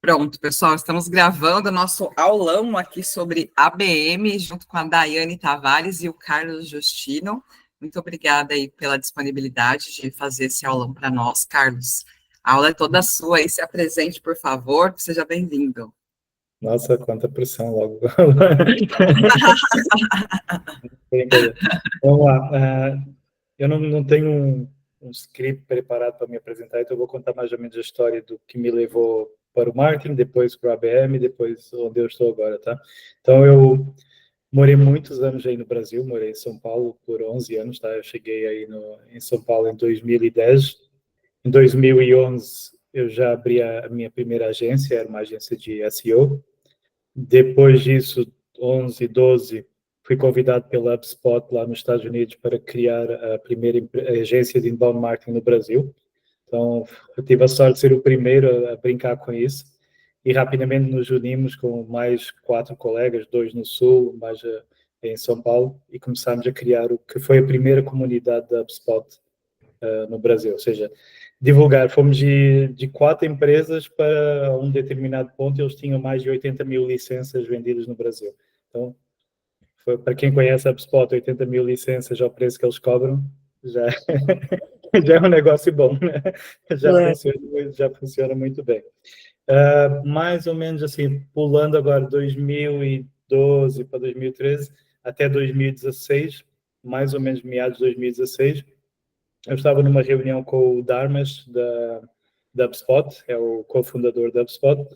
Pronto, pessoal, estamos gravando nosso aulão aqui sobre ABM, junto com a Daiane Tavares e o Carlos Justino. Muito obrigada aí pela disponibilidade de fazer esse aulão para nós, Carlos. A aula é toda sua aí, se apresente, por favor, seja bem-vindo. Nossa, quanta pressão logo. Vamos lá. Eu não tenho um script preparado para me apresentar, então eu vou contar mais ou menos a história do que me levou para o marketing, depois para o ABM, depois onde eu estou agora, tá? Então, eu morei muitos anos aí no Brasil, morei em São Paulo por 11 anos, tá? Eu cheguei aí em São Paulo em 2010. Em 2011, eu já abri a minha primeira agência, era uma agência de SEO. Depois disso, 11, 12, fui convidado pela HubSpot lá nos Estados Unidos para criar a primeira agência de inbound marketing no Brasil. Então, eu tive a sorte de ser o primeiro a brincar com isso. E rapidamente nos unimos com mais 4 colegas, 2 no Sul, mais em São Paulo, e começámos a criar o que foi a primeira comunidade da HubSpot no Brasil. Ou seja, divulgar, fomos de 4 empresas para um determinado ponto, eles tinham mais de 80 mil licenças vendidas no Brasil. Então, para quem conhece a HubSpot, 80 mil licenças ao preço que eles cobram, já, já é um negócio bom, né? Já funciona muito bem. Mais ou menos assim, pulando agora 2012 para 2013, até 2016, mais ou menos meados de 2016, eu estava numa reunião com o Darmas da HubSpot, é o cofundador da HubSpot,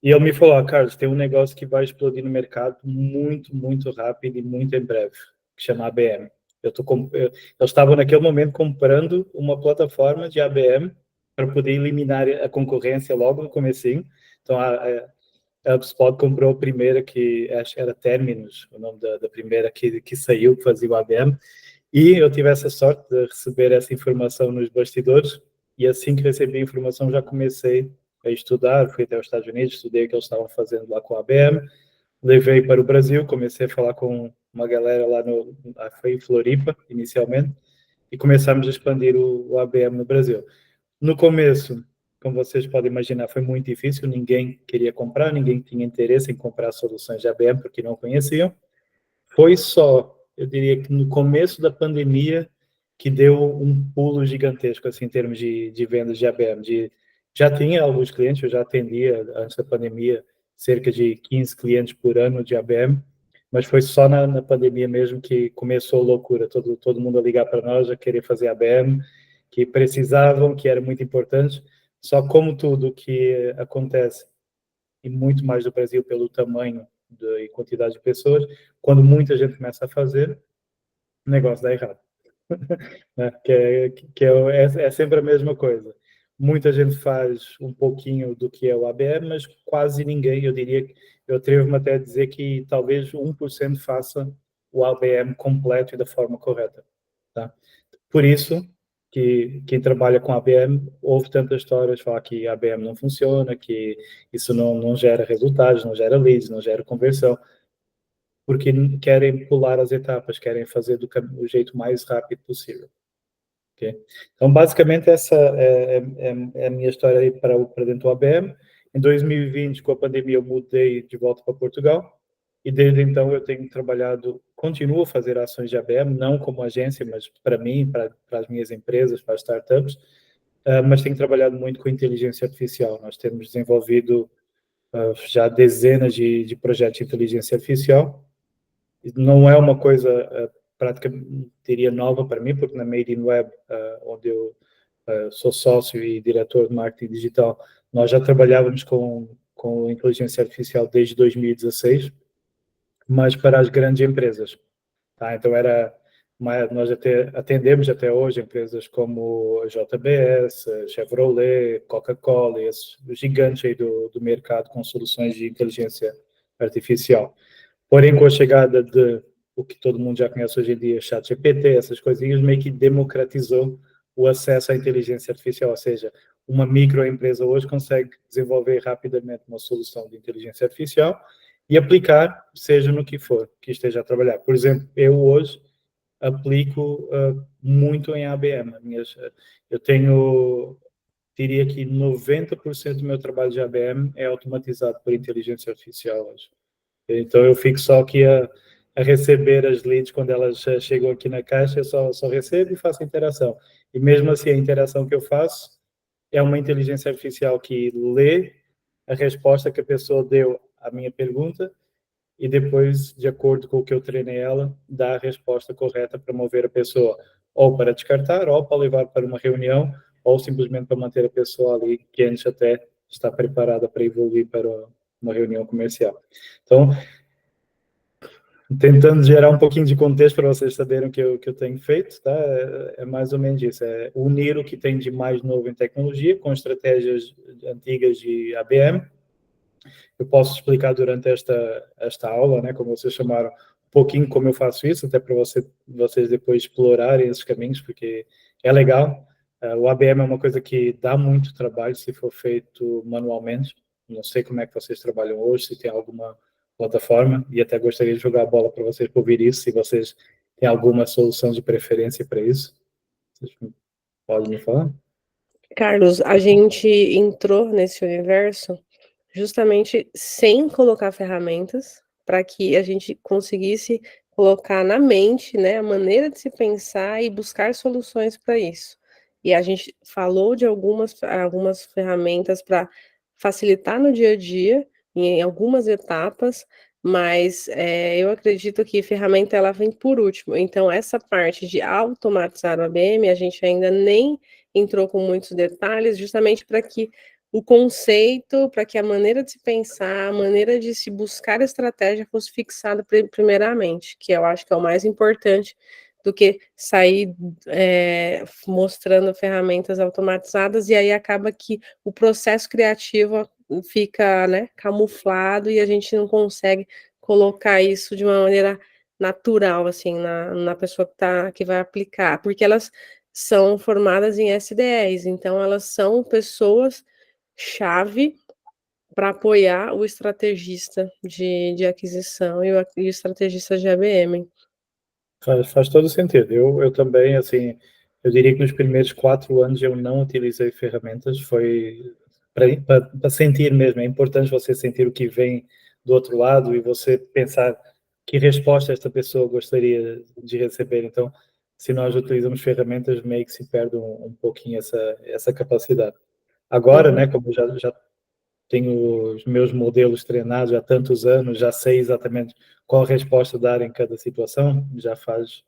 e ele me falou, Carlos, tem um negócio que vai explodir no mercado muito, muito rápido e muito em breve, que chama ABM. Eles estavam naquele momento comprando uma plataforma de ABM para poder eliminar a concorrência logo no comecinho. Então, a HubSpot comprou a primeira, que acho que era Terminus, o nome da primeira que saiu, que fazia o ABM. E eu tive essa sorte de receber essa informação nos bastidores, e assim que recebi a informação já comecei a estudar, fui até os Estados Unidos, estudei o que eles estavam fazendo lá com a ABM, levei para o Brasil, comecei a falar com uma galera lá foi em Floripa, inicialmente, e começamos a expandir o ABM no Brasil. No começo, como vocês podem imaginar, foi muito difícil, ninguém queria comprar, ninguém tinha interesse em comprar soluções de ABM porque não conheciam. Foi só, eu diria que no começo da pandemia, que deu um pulo gigantesco, assim, em termos de vendas de ABM. Já tinha alguns clientes, eu já atendia, antes da pandemia, cerca de 15 clientes por ano de ABM, mas foi só na pandemia mesmo que começou a loucura, todo mundo a ligar para nós, a querer fazer ABM, que precisavam, que era muito importante. Só como tudo que acontece, e muito mais do Brasil pelo tamanho e quantidade de pessoas, quando muita gente começa a fazer, o negócio dá errado. Né? É sempre a mesma coisa. Muita gente faz um pouquinho do que é o ABM, mas quase ninguém, eu diria, eu atrevo-me até a dizer que talvez 1% faça o ABM completo e da forma correta. Tá? Por isso, que quem trabalha com ABM ouve tantas histórias falar que a ABM não funciona, que isso não gera resultados, não gera leads, não gera conversão, porque querem pular as etapas, querem fazer do jeito mais rápido possível. Okay? Então, basicamente, essa é a minha história aí para dentro do ABM. Em 2020, com a pandemia, eu mudei de volta para Portugal, e desde então eu tenho trabalhado, continuo a fazer ações de ABM, não como agência, mas para mim, para as minhas empresas, para as startups, mas tenho trabalhado muito com inteligência artificial. Nós temos desenvolvido já dezenas de projetos de inteligência artificial. Não é uma coisa praticamente, diria, nova para mim, porque na Made in Web, onde eu sou sócio e diretor de marketing digital, nós já trabalhávamos com inteligência artificial desde 2016, mas para as grandes empresas. Tá? Então, nós atendemos até hoje empresas como a JBS, a Chevrolet, Coca-Cola, esses gigantes aí do mercado com soluções de inteligência artificial. Porém, com a chegada de o que todo mundo já conhece hoje em dia, ChatGPT, essas coisinhas, meio que democratizou o acesso à inteligência artificial, ou seja, uma microempresa hoje consegue desenvolver rapidamente uma solução de inteligência artificial e aplicar, seja no que for, que esteja a trabalhar. Por exemplo, eu hoje aplico muito em ABM. Eu tenho diria que 90% do meu trabalho de ABM é automatizado por inteligência artificial hoje. Então, eu fico só aqui a receber as leads quando elas chegam aqui na caixa, eu só recebo e faço interação. E mesmo assim, a interação que eu faço é uma inteligência artificial que lê a resposta que a pessoa deu à minha pergunta e depois, de acordo com o que eu treinei ela, dá a resposta correta para mover a pessoa, ou para descartar, ou para levar para uma reunião, ou simplesmente para manter a pessoa ali, que antes até está preparada para evoluir para uma reunião comercial. Então, tentando gerar um pouquinho de contexto para vocês saberem o que eu tenho feito, tá? É mais ou menos isso, é unir o que tem de mais novo em tecnologia com estratégias antigas de ABM. Eu posso explicar durante esta aula, né, como vocês chamaram, um pouquinho como eu faço isso, até para vocês depois explorarem esses caminhos, porque é legal. O ABM é uma coisa que dá muito trabalho se for feito manualmente. Não sei como é que vocês trabalham hoje, se tem alguma plataforma, e até gostaria de jogar a bola para vocês para ouvir isso, se vocês têm alguma solução de preferência para isso. Vocês podem me falar? Carlos, a gente entrou nesse universo justamente sem colocar ferramentas, para que a gente conseguisse colocar na mente, né, a maneira de se pensar e buscar soluções para isso. E a gente falou de algumas ferramentas para facilitar no dia a dia, em algumas etapas, mas eu acredito que ferramenta ela vem por último. Então, essa parte de automatizar o ABM, a gente ainda nem entrou com muitos detalhes, justamente para que o conceito, para que a maneira de se pensar, a maneira de se buscar estratégia fosse fixada primeiramente, que eu acho que é o mais importante do que sair mostrando ferramentas automatizadas, e aí acaba que o processo criativo fica, né, camuflado e a gente não consegue colocar isso de uma maneira natural, assim, na pessoa que vai aplicar, porque elas são formadas em SDEs, então elas são pessoas chave para apoiar o estrategista de aquisição e o estrategista de ABM. Faz todo sentido. Eu também, assim, eu diria que nos primeiros 4 anos eu não utilizei ferramentas, foi para sentir mesmo. É importante você sentir o que vem do outro lado e você pensar que resposta esta pessoa gostaria de receber. Então, se nós utilizamos ferramentas, meio que se perde um pouquinho essa capacidade. Agora, né, como já tenho os meus modelos treinados há tantos anos, já sei exatamente qual resposta dar em cada situação, já faz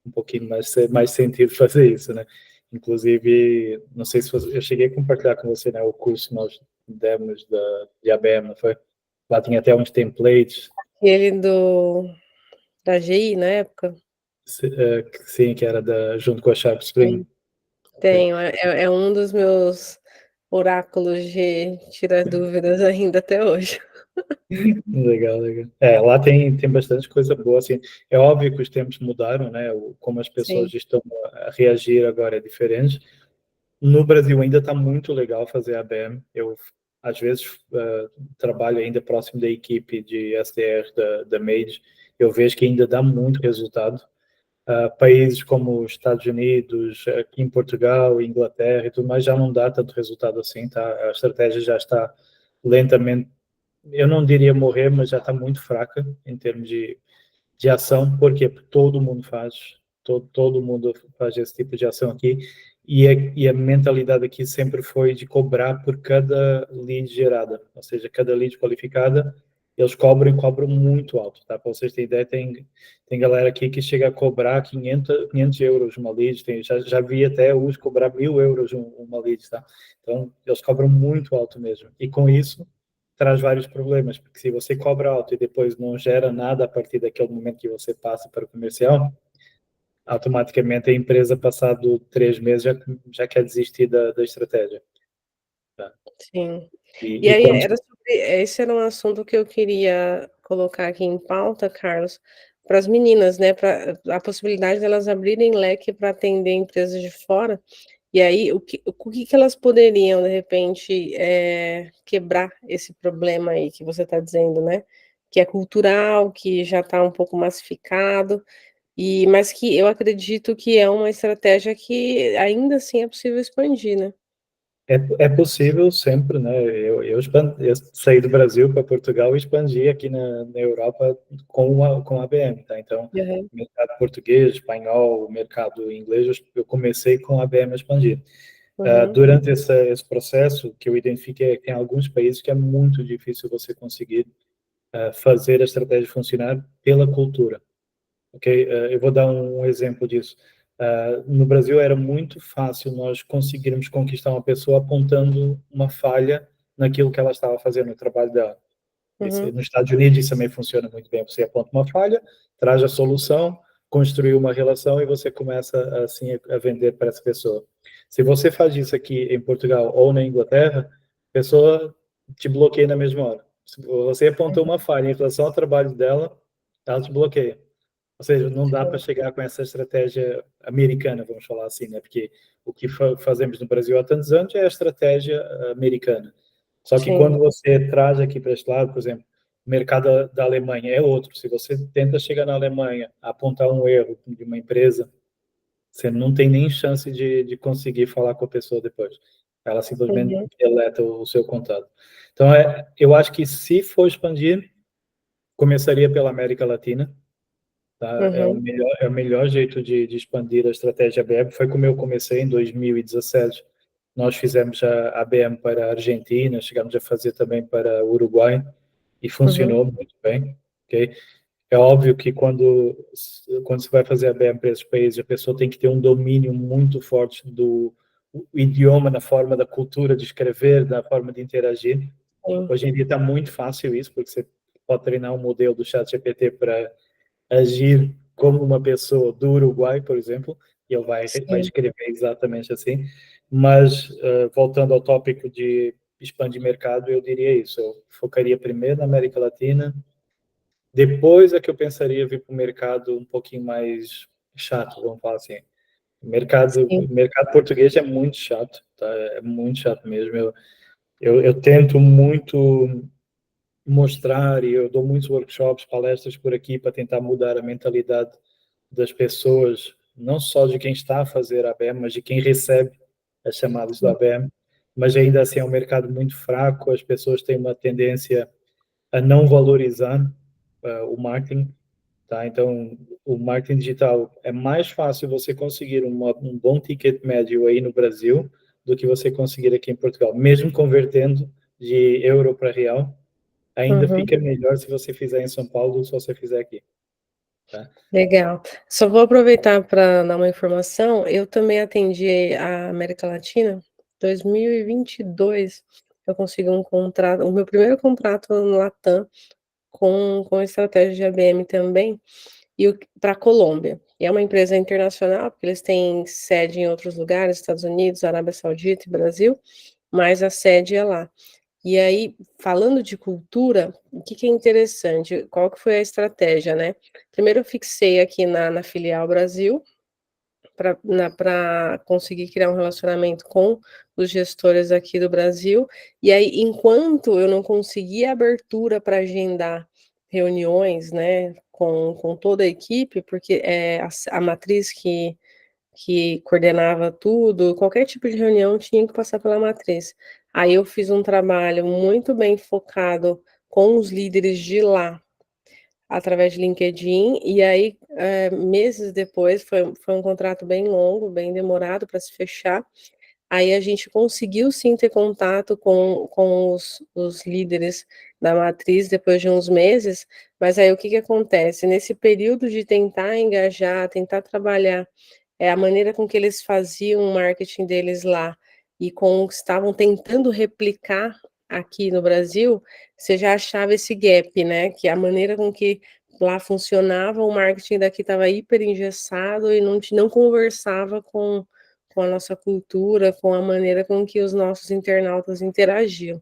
um pouquinho mais sentido fazer isso, né? Inclusive, não sei se eu cheguei a compartilhar com você, né, o curso que nós demos de ABM, não foi? Lá tinha até uns templates. Ele da GI, na época? Sim, que era junto com a Sharp Spring. Tenho, é um dos meus oráculos de tirar dúvidas ainda até hoje. Legal, legal. Lá tem bastante coisa boa, assim. É óbvio que os tempos mudaram, né? Como as pessoas Sim. estão a reagir agora é diferente. No Brasil ainda está muito legal fazer ABM. Eu, às vezes, trabalho ainda próximo da equipe de SDR da Mage. Eu vejo que ainda dá muito resultado. Países como os Estados Unidos, aqui em Portugal, Inglaterra e tudo mais, já não dá tanto resultado assim, tá? A estratégia já está lentamente, eu não diria morrer, mas já está muito fraca em termos de ação. Por quê? Porque todo mundo faz, todo mundo faz esse tipo de ação aqui, e a mentalidade aqui sempre foi de cobrar por cada lead gerada, ou seja, cada lead qualificada, eles cobram muito alto, tá? Para vocês terem ideia, tem galera aqui que chega a cobrar 500 euros uma lead, já vi até os cobrar 1.000 euros uma lead, tá? Então, eles cobram muito alto mesmo, e com isso traz vários problemas, porque se você cobra alto e depois não gera nada a partir daquele momento que você passa para o comercial, automaticamente a empresa, passado 3 meses, já quer desistir da estratégia. Tá? Sim. E E aí quando... esse era um assunto que eu queria colocar aqui em pauta, Carlos, para as meninas, né, para a possibilidade delas abrirem leque para atender empresas de fora, e aí o que elas poderiam, de repente, quebrar esse problema aí que você está dizendo, né, que é cultural, que já está um pouco massificado, mas que eu acredito que é uma estratégia que ainda assim é possível expandir, né? É possível sempre, né? Eu saí do Brasil para Portugal e expandi aqui na Europa com a ABM, tá? Então, Uhum, mercado português, espanhol, mercado inglês, eu comecei com a ABM a expandir. uhum, Durante esse processo, que eu identifiquei que tem alguns países que é muito difícil você conseguir fazer a estratégia funcionar pela cultura. Ok? Eu vou dar um exemplo disso. No Brasil era muito fácil nós conseguirmos conquistar uma pessoa apontando uma falha naquilo que ela estava fazendo, no trabalho dela. uhum, Nos Estados Unidos isso também funciona muito bem. Você aponta uma falha, traz a solução, construi uma relação e você começa assim a vender para essa pessoa. Se você faz isso aqui em Portugal ou na Inglaterra, a pessoa te bloqueia na mesma hora. Se você apontou uma falha em relação ao trabalho dela, ela te bloqueia. Ou seja, não dá para sim, chegar com essa estratégia americana, vamos falar assim, né? Porque o que fazemos no Brasil há tantos anos é a estratégia americana. Só que sim, quando você traz aqui para este lado, por exemplo, o mercado da Alemanha é outro. Se você tenta chegar na Alemanha, apontar um erro de uma empresa, você não tem nem chance de conseguir falar com a pessoa depois. Ela simplesmente uhum, deleta o seu contato. Então, eu acho que se for expandir, começaria pela América Latina, tá? uhum, É o melhor jeito de expandir a estratégia ABM. Foi como eu comecei em 2017. Nós fizemos a ABM para a Argentina, chegamos a fazer também para o Uruguai e uhum, funcionou muito bem. Okay? É óbvio que quando você vai fazer a ABM para esses países, a pessoa tem que ter um domínio muito forte do idioma, na forma da cultura de escrever, da forma de interagir. sim, Hoje em dia está muito fácil isso, porque você pode treinar um modelo do ChatGPT para agir como uma pessoa do Uruguai, por exemplo, e ele vai sim, escrever exatamente assim. Mas, voltando ao tópico de expandir mercado, eu diria isso. Eu focaria primeiro na América Latina, depois é que eu pensaria vir para o mercado um pouquinho mais chato, vamos falar assim. sim, Mercado português é muito chato, tá? É muito chato mesmo. Eu tento muito mostrar e eu dou muitos workshops, palestras por aqui para tentar mudar a mentalidade das pessoas, não só de quem está a fazer a ABM, mas de quem recebe as chamadas do ABM. Mas ainda assim é um mercado muito fraco, as pessoas têm uma tendência a não valorizar o marketing, tá? Então, o marketing digital é mais fácil você conseguir um bom ticket médio aí no Brasil do que você conseguir aqui em Portugal, mesmo convertendo de euro para real, ainda uhum. fica melhor se você fizer em São Paulo do que se você fizer aqui, tá? Legal. Só vou aproveitar para dar uma informação, eu também atendi a América Latina, 2022, eu consegui um contrato o meu primeiro contrato no Latam com estratégia de ABM também, e o pra Colômbia. E é uma empresa internacional, porque eles têm sede em outros lugares, Estados Unidos, Arábia Saudita e Brasil, mas a sede é lá. E aí, falando de cultura, o que que é interessante, qual que foi a estratégia, né. Primeiro eu fixei aqui na filial Brasil, para conseguir criar um relacionamento com os gestores aqui do Brasil, e aí enquanto eu não conseguia abertura para agendar reuniões, né, com toda a equipe, porque, a matriz que coordenava tudo, qualquer tipo de reunião tinha que passar pela matriz. Aí eu fiz um trabalho muito bem focado com os líderes de lá, através de LinkedIn, e aí, meses depois, foi um contrato bem longo, bem demorado para se fechar, aí a gente conseguiu sim ter contato com os líderes da matriz depois de uns meses, mas aí o que que acontece? Nesse período de tentar engajar, tentar trabalhar a maneira com que eles faziam o marketing deles lá e com o que estavam tentando replicar aqui no Brasil, você já achava esse gap, né, que a maneira com que lá funcionava, o marketing daqui estava hiper engessado e não conversava com a nossa cultura, com a maneira com que os nossos internautas interagiam.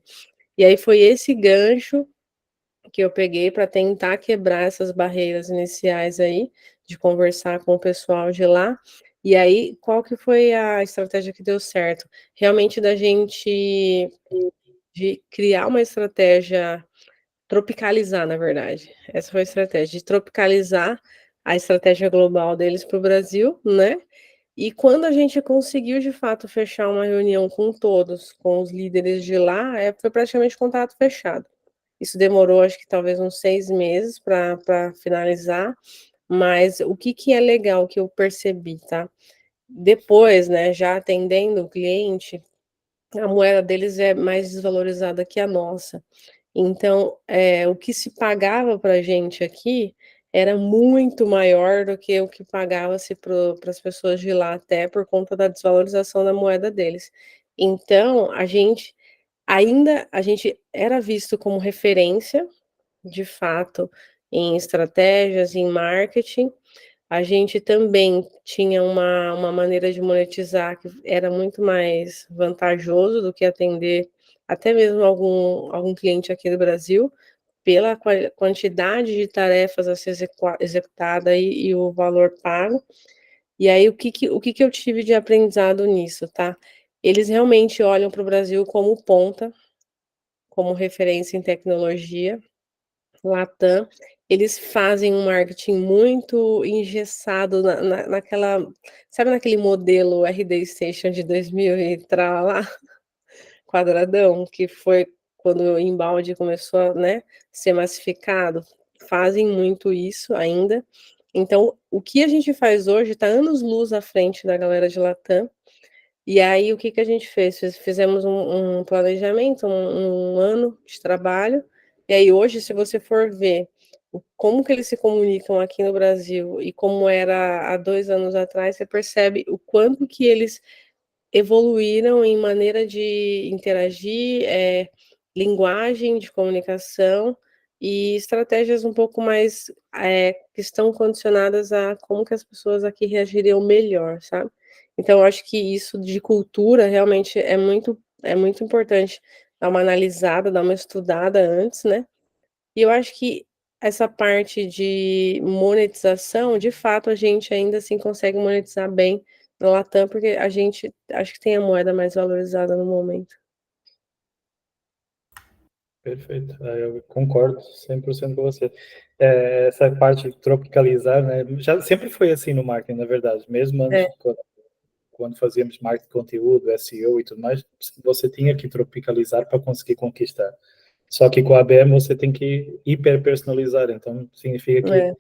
E aí foi esse gancho que eu peguei para tentar quebrar essas barreiras iniciais aí, de conversar com o pessoal de lá. E aí, qual que foi a estratégia que deu certo? Realmente da gente de criar uma estratégia, tropicalizar, na verdade. Essa foi a estratégia, de tropicalizar a estratégia global deles para o Brasil, né? E quando a gente conseguiu, de fato, fechar uma reunião com todos, com os líderes de lá, foi praticamente contato fechado. Isso demorou, acho que talvez uns 6 meses para finalizar, mas o que é legal que eu percebi, tá? Depois, né, já atendendo o cliente, a moeda deles é mais desvalorizada que a nossa. Então, o que se pagava para a gente aqui era muito maior do que o que pagava-se para as pessoas de lá, até por conta da desvalorização da moeda deles. Então, a gente era visto como referência, de fato, em estratégias, em marketing. A gente também tinha uma maneira de monetizar que era muito mais vantajoso do que atender até mesmo algum cliente aqui do Brasil, pela quantidade de tarefas a ser executada e o valor pago. E aí, o que eu tive de aprendizado nisso, tá? Eles realmente olham para o Brasil como ponta, como referência em tecnologia, Latam, eles fazem um marketing muito engessado naquela, sabe, naquele modelo RD Station de 2000 e lá quadradão, que foi quando o inbound começou a, né, ser massificado? Fazem muito isso ainda. Então, o que a gente faz hoje está anos-luz à frente da galera de Latam. E aí, o que a gente fez? Fizemos um planejamento, um ano de trabalho, e aí hoje, se você for ver como que eles se comunicam aqui no Brasil e como era há 2 anos atrás, você percebe o quanto que eles evoluíram em maneira de interagir, linguagem de comunicação e estratégias um pouco mais, que estão condicionadas a como que as pessoas aqui reagiriam melhor, sabe. Então eu acho que isso de cultura realmente é muito importante dar uma analisada, dar uma estudada antes, né. E eu acho que essa parte de monetização, de fato, a gente ainda assim consegue monetizar bem no Latam, porque a gente acho que tem a moeda mais valorizada no momento. Perfeito, eu concordo 100% com você. Essa parte de tropicalizar, né, já sempre foi assim no marketing, na verdade, mesmo É, antes, quando fazíamos marketing de conteúdo, SEO e tudo mais, você tinha que tropicalizar para conseguir conquistar. Só que com a ABM você tem que hiper personalizar, então significa que é.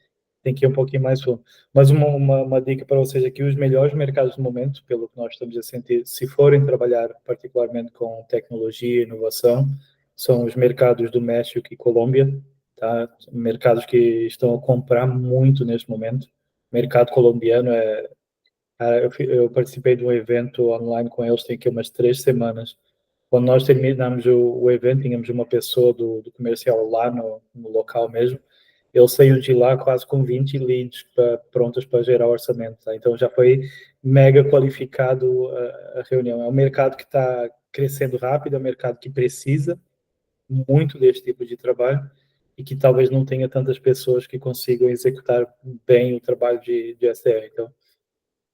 tem que ir um pouquinho mais fundo. Mas uma dica para vocês aqui, os melhores mercados do momento, pelo que nós estamos a sentir, se forem trabalhar particularmente com tecnologia e inovação, são os mercados do México e Colômbia, tá? Mercados que estão a comprar muito neste momento. O mercado colombiano eu participei de um evento online com eles, tem aqui umas 3 semanas. Quando nós terminamos o evento, tínhamos uma pessoa do comercial lá no local mesmo. Ele saiu de lá quase com 20 leads prontas para gerar orçamento. Tá? Então já foi mega qualificado a reunião. É um mercado que está crescendo rápido, é um mercado que precisa muito deste tipo de trabalho e que talvez não tenha tantas pessoas que consigam executar bem o trabalho de SDR. Então,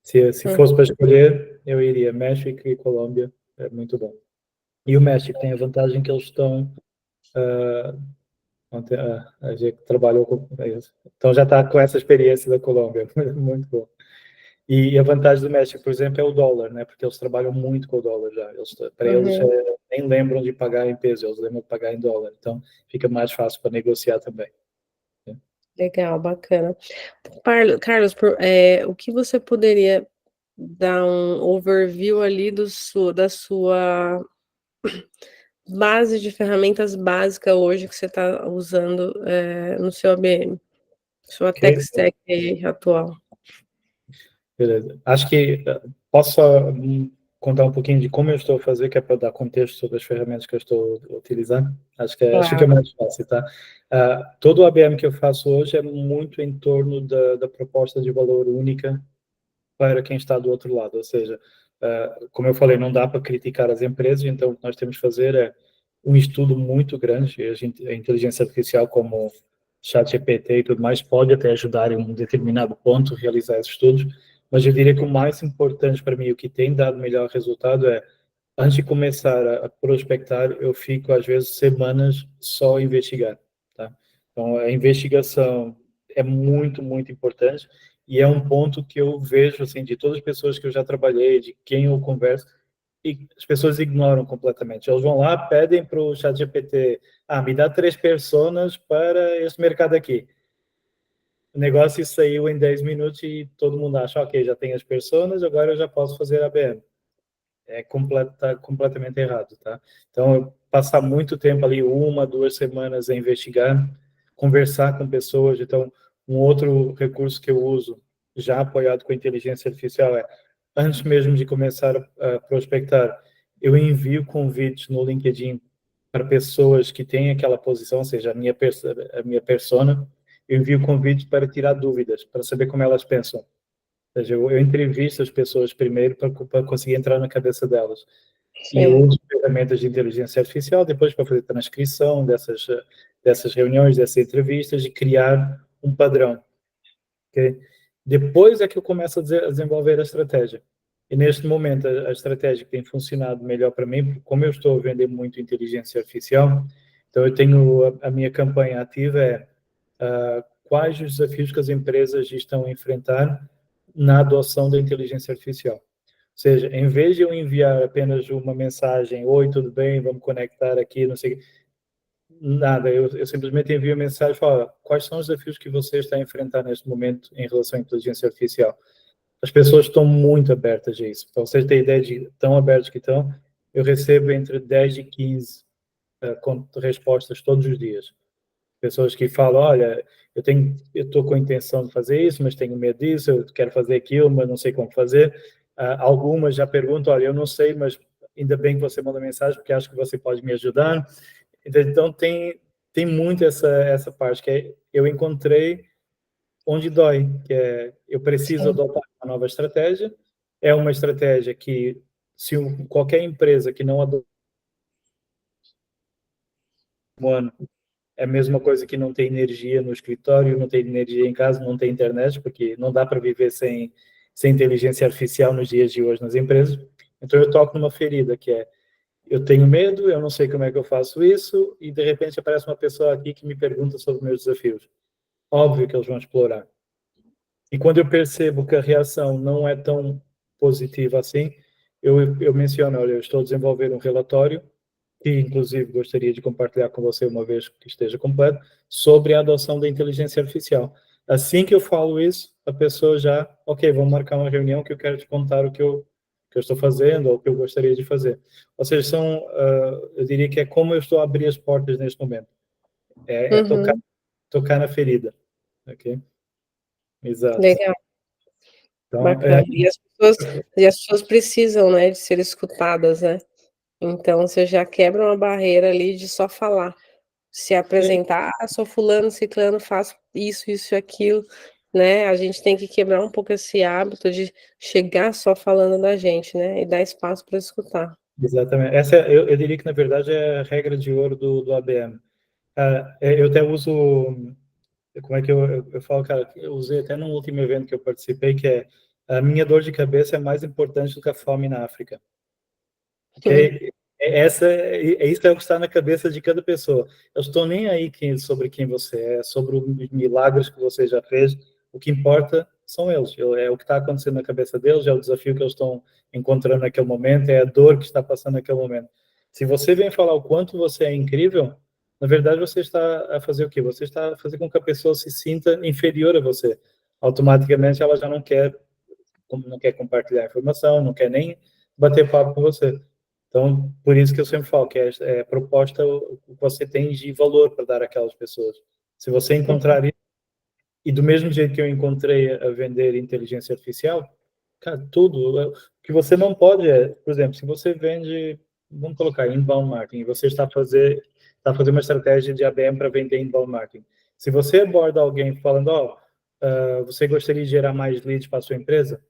se Hum, fosse para escolher, eu iria México e Colômbia, é muito bom. E o México tem a vantagem que eles estão. A gente trabalhou com eles. Então já está com essa experiência da Colômbia, muito bom. E a vantagem do México, por exemplo, é o dólar, né? Porque eles trabalham muito com o dólar já. Para eles uhum. nem lembram de pagar em peso, eles lembram de pagar em dólar. Então fica mais fácil para negociar também. Legal, bacana. Carlos, o que você poderia dar um overview ali da sua base de ferramentas básica hoje que você está usando, no seu ABM, sua tech Ok? stack aí atual? Beleza. Acho que posso só contar um pouquinho de como eu estou a fazer, que é para dar contexto sobre as ferramentas que eu estou utilizando. Acho que é Claro. mais fácil, tá? Todo o ABM que eu faço hoje é muito em torno da proposta de valor única para quem está do outro lado. Ou seja, como eu falei, não dá para criticar as empresas, então o que nós temos que fazer é um estudo muito grande. A inteligência artificial, como ChatGPT e tudo mais, pode até ajudar em um determinado ponto a realizar esses estudos, mas eu diria que o mais importante para mim, o que tem dado melhor resultado é, antes de começar a prospectar, eu fico às vezes semanas só a investigar, tá? Então a investigação é muito, muito importante. e é um ponto que eu vejo, assim, de todas as pessoas que eu já trabalhei, de quem eu converso, e as pessoas ignoram completamente. Eles vão lá, pedem para o ChatGPT, me dá 3 personas para este mercado aqui. O negócio saiu em 10 minutos e todo mundo acha, ok, já tem as personas, agora eu já posso fazer ABM. Tá completamente errado, tá? Então, passar muito tempo ali, 1, 2 semanas a investigar, conversar com pessoas. Então, um outro recurso que eu uso, já apoiado com a inteligência artificial, antes mesmo de começar a prospectar, eu envio convites no LinkedIn para pessoas que têm aquela posição, ou seja, a minha persona, eu envio convites para tirar dúvidas, para saber como elas pensam. Ou seja, eu entrevisto as pessoas primeiro para conseguir entrar na cabeça delas. E eu Sim. uso ferramentas de inteligência artificial depois para fazer transcrição dessas reuniões, dessas entrevistas e criar um padrão. Okay? Depois é que eu começo a desenvolver a estratégia. E neste momento, a estratégia que tem funcionado melhor para mim, porque como eu estou a vender muito inteligência artificial, então eu tenho a minha campanha ativa quais os desafios que as empresas estão a enfrentar na adoção da inteligência artificial. Ou seja, em vez de eu enviar apenas uma mensagem, oi, tudo bem, vamos conectar aqui, não sei, nada, eu simplesmente envio a mensagem e falo, quais são os desafios que você está a enfrentar neste momento em relação à inteligência artificial? As pessoas estão muito abertas a isso. Para vocês terem ideia de tão abertos que estão, eu recebo entre 10 e 15 respostas todos os dias. Pessoas que falam, olha, eu estou com a intenção de fazer isso, mas tenho medo disso, eu quero fazer aquilo, mas não sei como fazer. Algumas já perguntam, olha, eu não sei, mas ainda bem que você manda mensagem, porque acho que você pode me ajudar. Então, tem muito essa parte, que eu encontrei onde dói, que eu preciso adotar uma nova estratégia. É uma estratégia que, se qualquer empresa que não adota um ano, é a mesma coisa que não tem energia no escritório, não tem energia em casa, não tem internet, porque não dá para viver sem inteligência artificial nos dias de hoje nas empresas. Então, eu toco numa ferida, que eu tenho medo, eu não sei como é que eu faço isso, e de repente aparece uma pessoa aqui que me pergunta sobre meus desafios. Óbvio que eles vão explorar. E quando eu percebo que a reação não é tão positiva assim, eu menciono, olha, eu estou a desenvolver um relatório que inclusive gostaria de compartilhar com você uma vez que esteja completo, sobre a adoção da inteligência artificial. Assim que eu falo isso, a pessoa já, ok, vamos marcar uma reunião que eu quero te contar o que eu estou fazendo ou o que eu gostaria de fazer. Ou seja, eu diria que é como eu estou a abrir as portas neste momento. É tocar na ferida. Ok? Exato. Legal, Então, bacana. E as pessoas precisam, né, de ser escutadas, né? Então você já quebra uma barreira ali de só falar. Se apresentar, sou fulano, ciclano, faço isso, isso e aquilo, né? A gente tem que quebrar um pouco esse hábito de chegar só falando da gente, né? E dar espaço para escutar. exatamente. Essa eu diria que, na verdade, é a regra de ouro do ABM. Eu até uso, como é que eu falo, cara, eu usei até no último evento que eu participei, que a minha dor de cabeça é mais importante do que a fome na África. Ok? Isso é o que está na cabeça de cada pessoa. Eu estou nem aí sobre quem você é, sobre os milagres que você já fez. O que importa são eles. É o que está acontecendo na cabeça deles, é o desafio que eles estão encontrando naquele momento, é a dor que está passando naquele momento. Se você vem falar o quanto você é incrível, na verdade você está a fazer o quê? Você está a fazer com que a pessoa se sinta inferior a você. Automaticamente ela já não quer compartilhar informação, não quer nem bater papo com você. Então, por isso que eu sempre falo que é a proposta o que você tem de valor para dar àquelas pessoas. Se você encontrar isso, e do mesmo jeito que eu encontrei a vender inteligência artificial, cara, tudo. O que você não pode por exemplo, se você vende, vamos colocar inbound marketing, você está a fazer uma estratégia de ABM para vender inbound marketing. Se você aborda alguém falando, você gostaria de gerar mais leads para a sua empresa?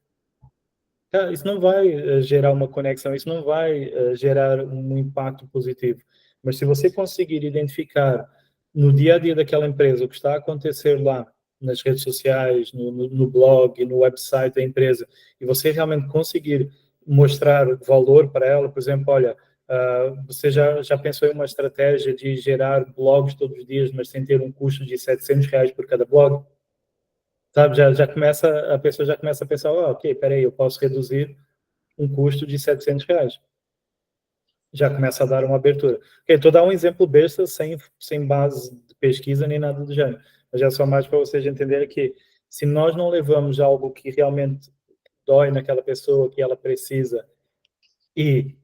Cara, isso não vai gerar uma conexão, isso não vai gerar um impacto positivo. Mas se você conseguir identificar no dia a dia daquela empresa o que está a acontecer lá, nas redes sociais, no blog, no website da empresa, e você realmente conseguir mostrar valor para ela, por exemplo, olha, você já pensou em uma estratégia de gerar blogs todos os dias, mas sem ter um custo de R$700 por cada blog? sabe, a pessoa já começa a pensar, ok, peraí, eu posso reduzir um custo de R$ 700. Já começa a dar uma abertura. Ok, estou a dar um exemplo besta, sem base de pesquisa nem nada do gênero, mas é só mais para vocês entenderem que se nós não levamos algo que realmente dói naquela pessoa, que ela precisa, e,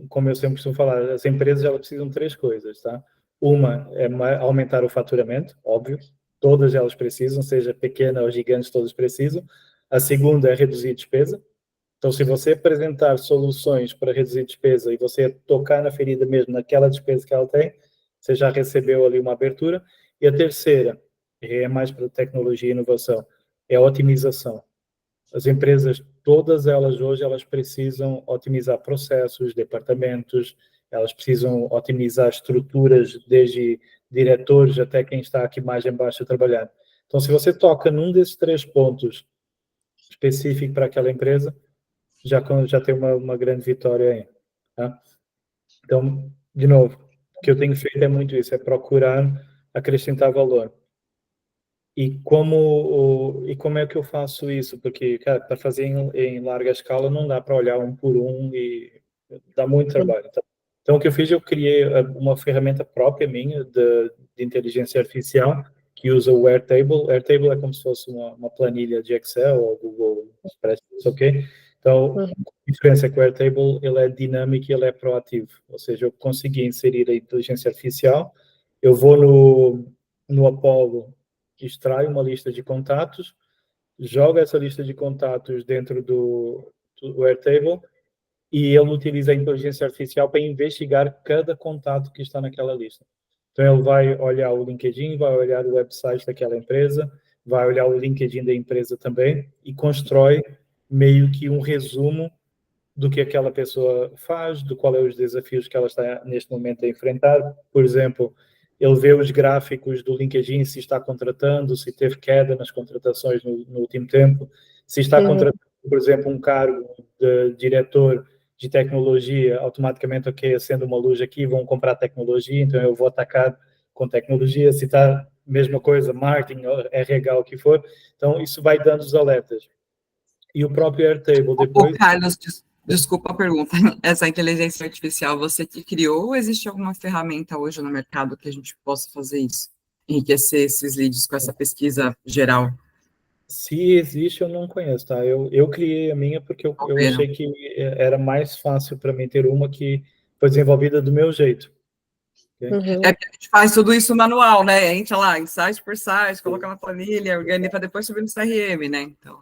como eu sempre costumo falar, as empresas elas precisam de 3 coisas, tá? Uma é aumentar o faturamento, óbvio, todas elas precisam, seja pequena ou gigante, todas precisam. A segunda é reduzir despesa. Então, se você apresentar soluções para reduzir despesa e você tocar na ferida mesmo, naquela despesa que ela tem, você já recebeu ali uma abertura. E a terceira, e é mais para tecnologia e inovação, é a otimização. As empresas, todas elas hoje, elas precisam otimizar processos, departamentos, elas precisam otimizar estruturas, desde diretores até quem está aqui mais embaixo a trabalhar. Então, se você toca num desses 3 pontos específico para aquela empresa, já tem uma grande vitória aí. Tá? Então, de novo, o que eu tenho feito é muito isso, é procurar acrescentar valor. E como é que eu faço isso? Porque, cara, para fazer em larga escala não dá para olhar um por um e dá muito trabalho. Então, o que eu fiz, eu criei uma ferramenta própria minha de inteligência artificial que usa o Airtable. Airtable é como se fosse uma planilha de Excel ou Google Spreadsheet, ok? Então, a diferença é que o Airtable ele é dinâmico e ele é proativo. Ou seja, eu consegui inserir a inteligência artificial, eu vou no Apollo, extraio uma lista de contatos, jogo essa lista de contatos dentro do Airtable e ele utiliza a inteligência artificial para investigar cada contato que está naquela lista. Então, ele vai olhar o LinkedIn, vai olhar o website daquela empresa, vai olhar o LinkedIn da empresa também e constrói meio que um resumo do que aquela pessoa faz, do qual é os desafios que ela está neste momento a enfrentar. Por exemplo, ele vê os gráficos do LinkedIn, se está contratando, se teve queda nas contratações no último tempo, se está contratando, por exemplo, um cargo de diretor de tecnologia, automaticamente, ok, acendo uma luz aqui, vão comprar tecnologia, então eu vou atacar com tecnologia. Se está mesma coisa, marketing, RH, o que for, então isso vai dando os alertas. E o próprio Airtable depois... Carlos, desculpa a pergunta. Essa inteligência artificial, você que criou ou existe alguma ferramenta hoje no mercado que a gente possa fazer isso? Enriquecer esses leads com essa pesquisa geral? Se existe, eu não conheço, tá? Eu criei a minha porque eu achei que era mais fácil para mim ter uma que foi desenvolvida do meu jeito. Okay? É que a gente faz tudo isso manual, né? Entra lá, em site por site, coloca na planilha, organiza para depois subir no CRM, né? Então.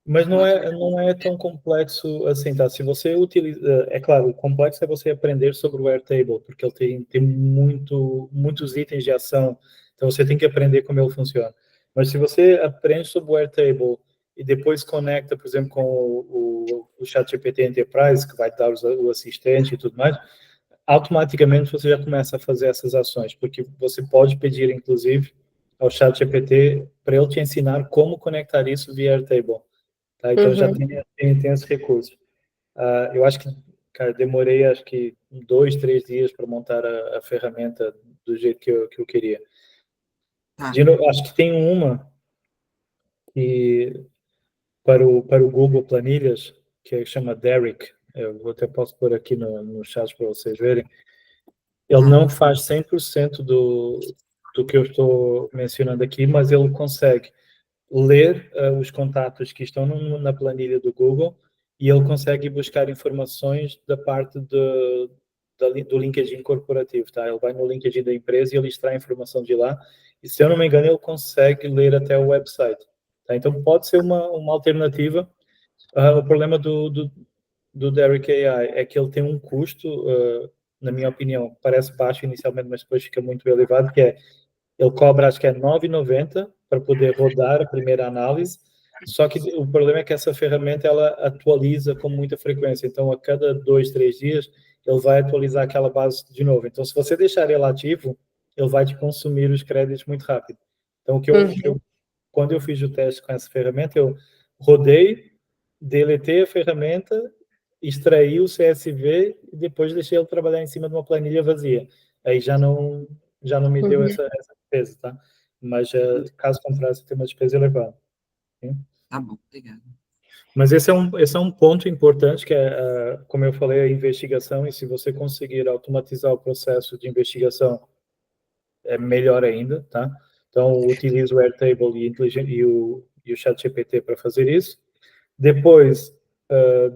Mas não é tão complexo assim, tá? Se você utiliza... É claro, o complexo é você aprender sobre o Airtable, porque ele tem muitos itens de ação, então você tem que aprender como ele funciona. Mas se você aprende sobre o Airtable e depois conecta, por exemplo, com o ChatGPT Enterprise, que vai dar o assistente e tudo mais, automaticamente você já começa a fazer essas ações, porque você pode pedir, inclusive, ao ChatGPT para ele te ensinar como conectar isso via Airtable. Tá? Então, já tem esse recurso. Eu acho que, cara, demorei, acho que 2, 3 dias para montar a ferramenta do jeito que eu queria. Acho que tem uma que, para o Google Planilhas, que chama Derek. Eu até posso pôr aqui no chat para vocês verem. Ele não faz 100% do que eu estou mencionando aqui, mas ele consegue ler os contatos que estão na planilha do Google e ele consegue buscar informações da parte do LinkedIn corporativo, tá? Ele vai no LinkedIn da empresa e ele extrai informação de lá e, se eu não me engano, ele consegue ler até o website, tá? Então, pode ser uma alternativa. O problema do Derek AI é que ele tem um custo, na minha opinião, parece baixo inicialmente, mas depois fica muito elevado, que é ele cobra, acho que é R$ 9,90 para poder rodar a primeira análise, só que o problema é que essa ferramenta ela atualiza com muita frequência, então a cada 2, 3 dias ele vai atualizar aquela base de novo. Então, se você deixar ele ativo, ele vai te consumir os créditos muito rápido. Então, quando eu fiz o teste com essa ferramenta, eu rodei, deletei a ferramenta, extraí o CSV e depois deixei ele trabalhar em cima de uma planilha vazia. Aí já não me deu essa despesa, tá? Mas caso contrário, você tem uma despesa elevada. Tá bom, obrigada. Mas esse é um ponto importante, que é, como eu falei, a investigação, e se você conseguir automatizar o processo de investigação, é melhor ainda, tá? Então, utilizo o Airtable e o ChatGPT para fazer isso. Depois,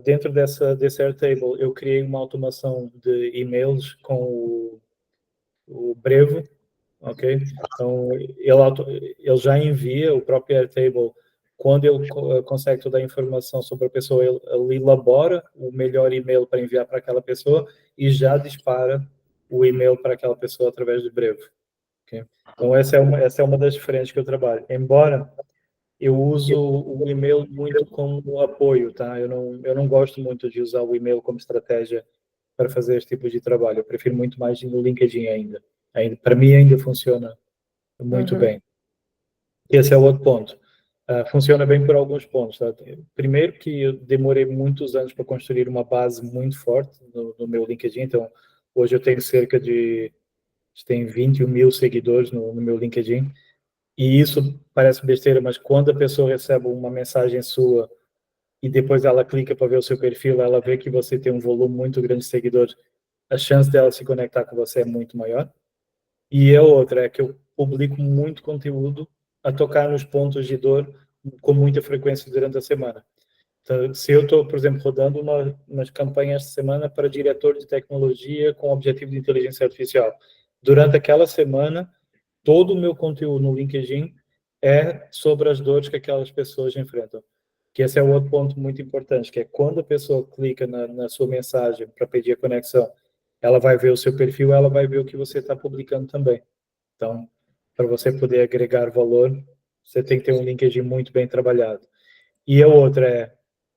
dentro desse Airtable, eu criei uma automação de e-mails com o Brevo, ok? Então, ele já envia o próprio Airtable. Quando ele consegue toda a informação sobre a pessoa, ele elabora o melhor e-mail para enviar para aquela pessoa e já dispara o e-mail para aquela pessoa através do Brevo. Okay? Então, essa é uma das frentes que eu trabalho. Embora eu uso o e-mail muito como apoio, tá? Eu não gosto muito de usar o e-mail como estratégia para fazer esse tipo de trabalho. Eu prefiro muito mais no LinkedIn ainda. Para mim ainda funciona muito bem. Esse é o outro ponto. Funciona bem por alguns pontos. Tá? Primeiro que eu demorei muitos anos para construir uma base muito forte no meu LinkedIn. Então, hoje eu tenho cerca de 21 mil seguidores no meu LinkedIn. E isso parece besteira, mas quando a pessoa recebe uma mensagem sua e depois ela clica para ver o seu perfil, ela vê que você tem um volume muito grande de seguidores, a chance dela se conectar com você é muito maior. E a outra é que eu publico muito conteúdo a tocar nos pontos de dor com muita frequência durante a semana. Então, se eu estou, por exemplo, rodando umas campanhas de semana para diretor de tecnologia com objetivo de inteligência artificial, durante aquela semana, todo o meu conteúdo no LinkedIn é sobre as dores que aquelas pessoas enfrentam. Que esse é o outro ponto muito importante, que é quando a pessoa clica na sua mensagem para pedir a conexão, ela vai ver o seu perfil, ela vai ver o que você está publicando também. Então, para você poder agregar valor, você tem que ter um LinkedIn muito bem trabalhado. E a outra é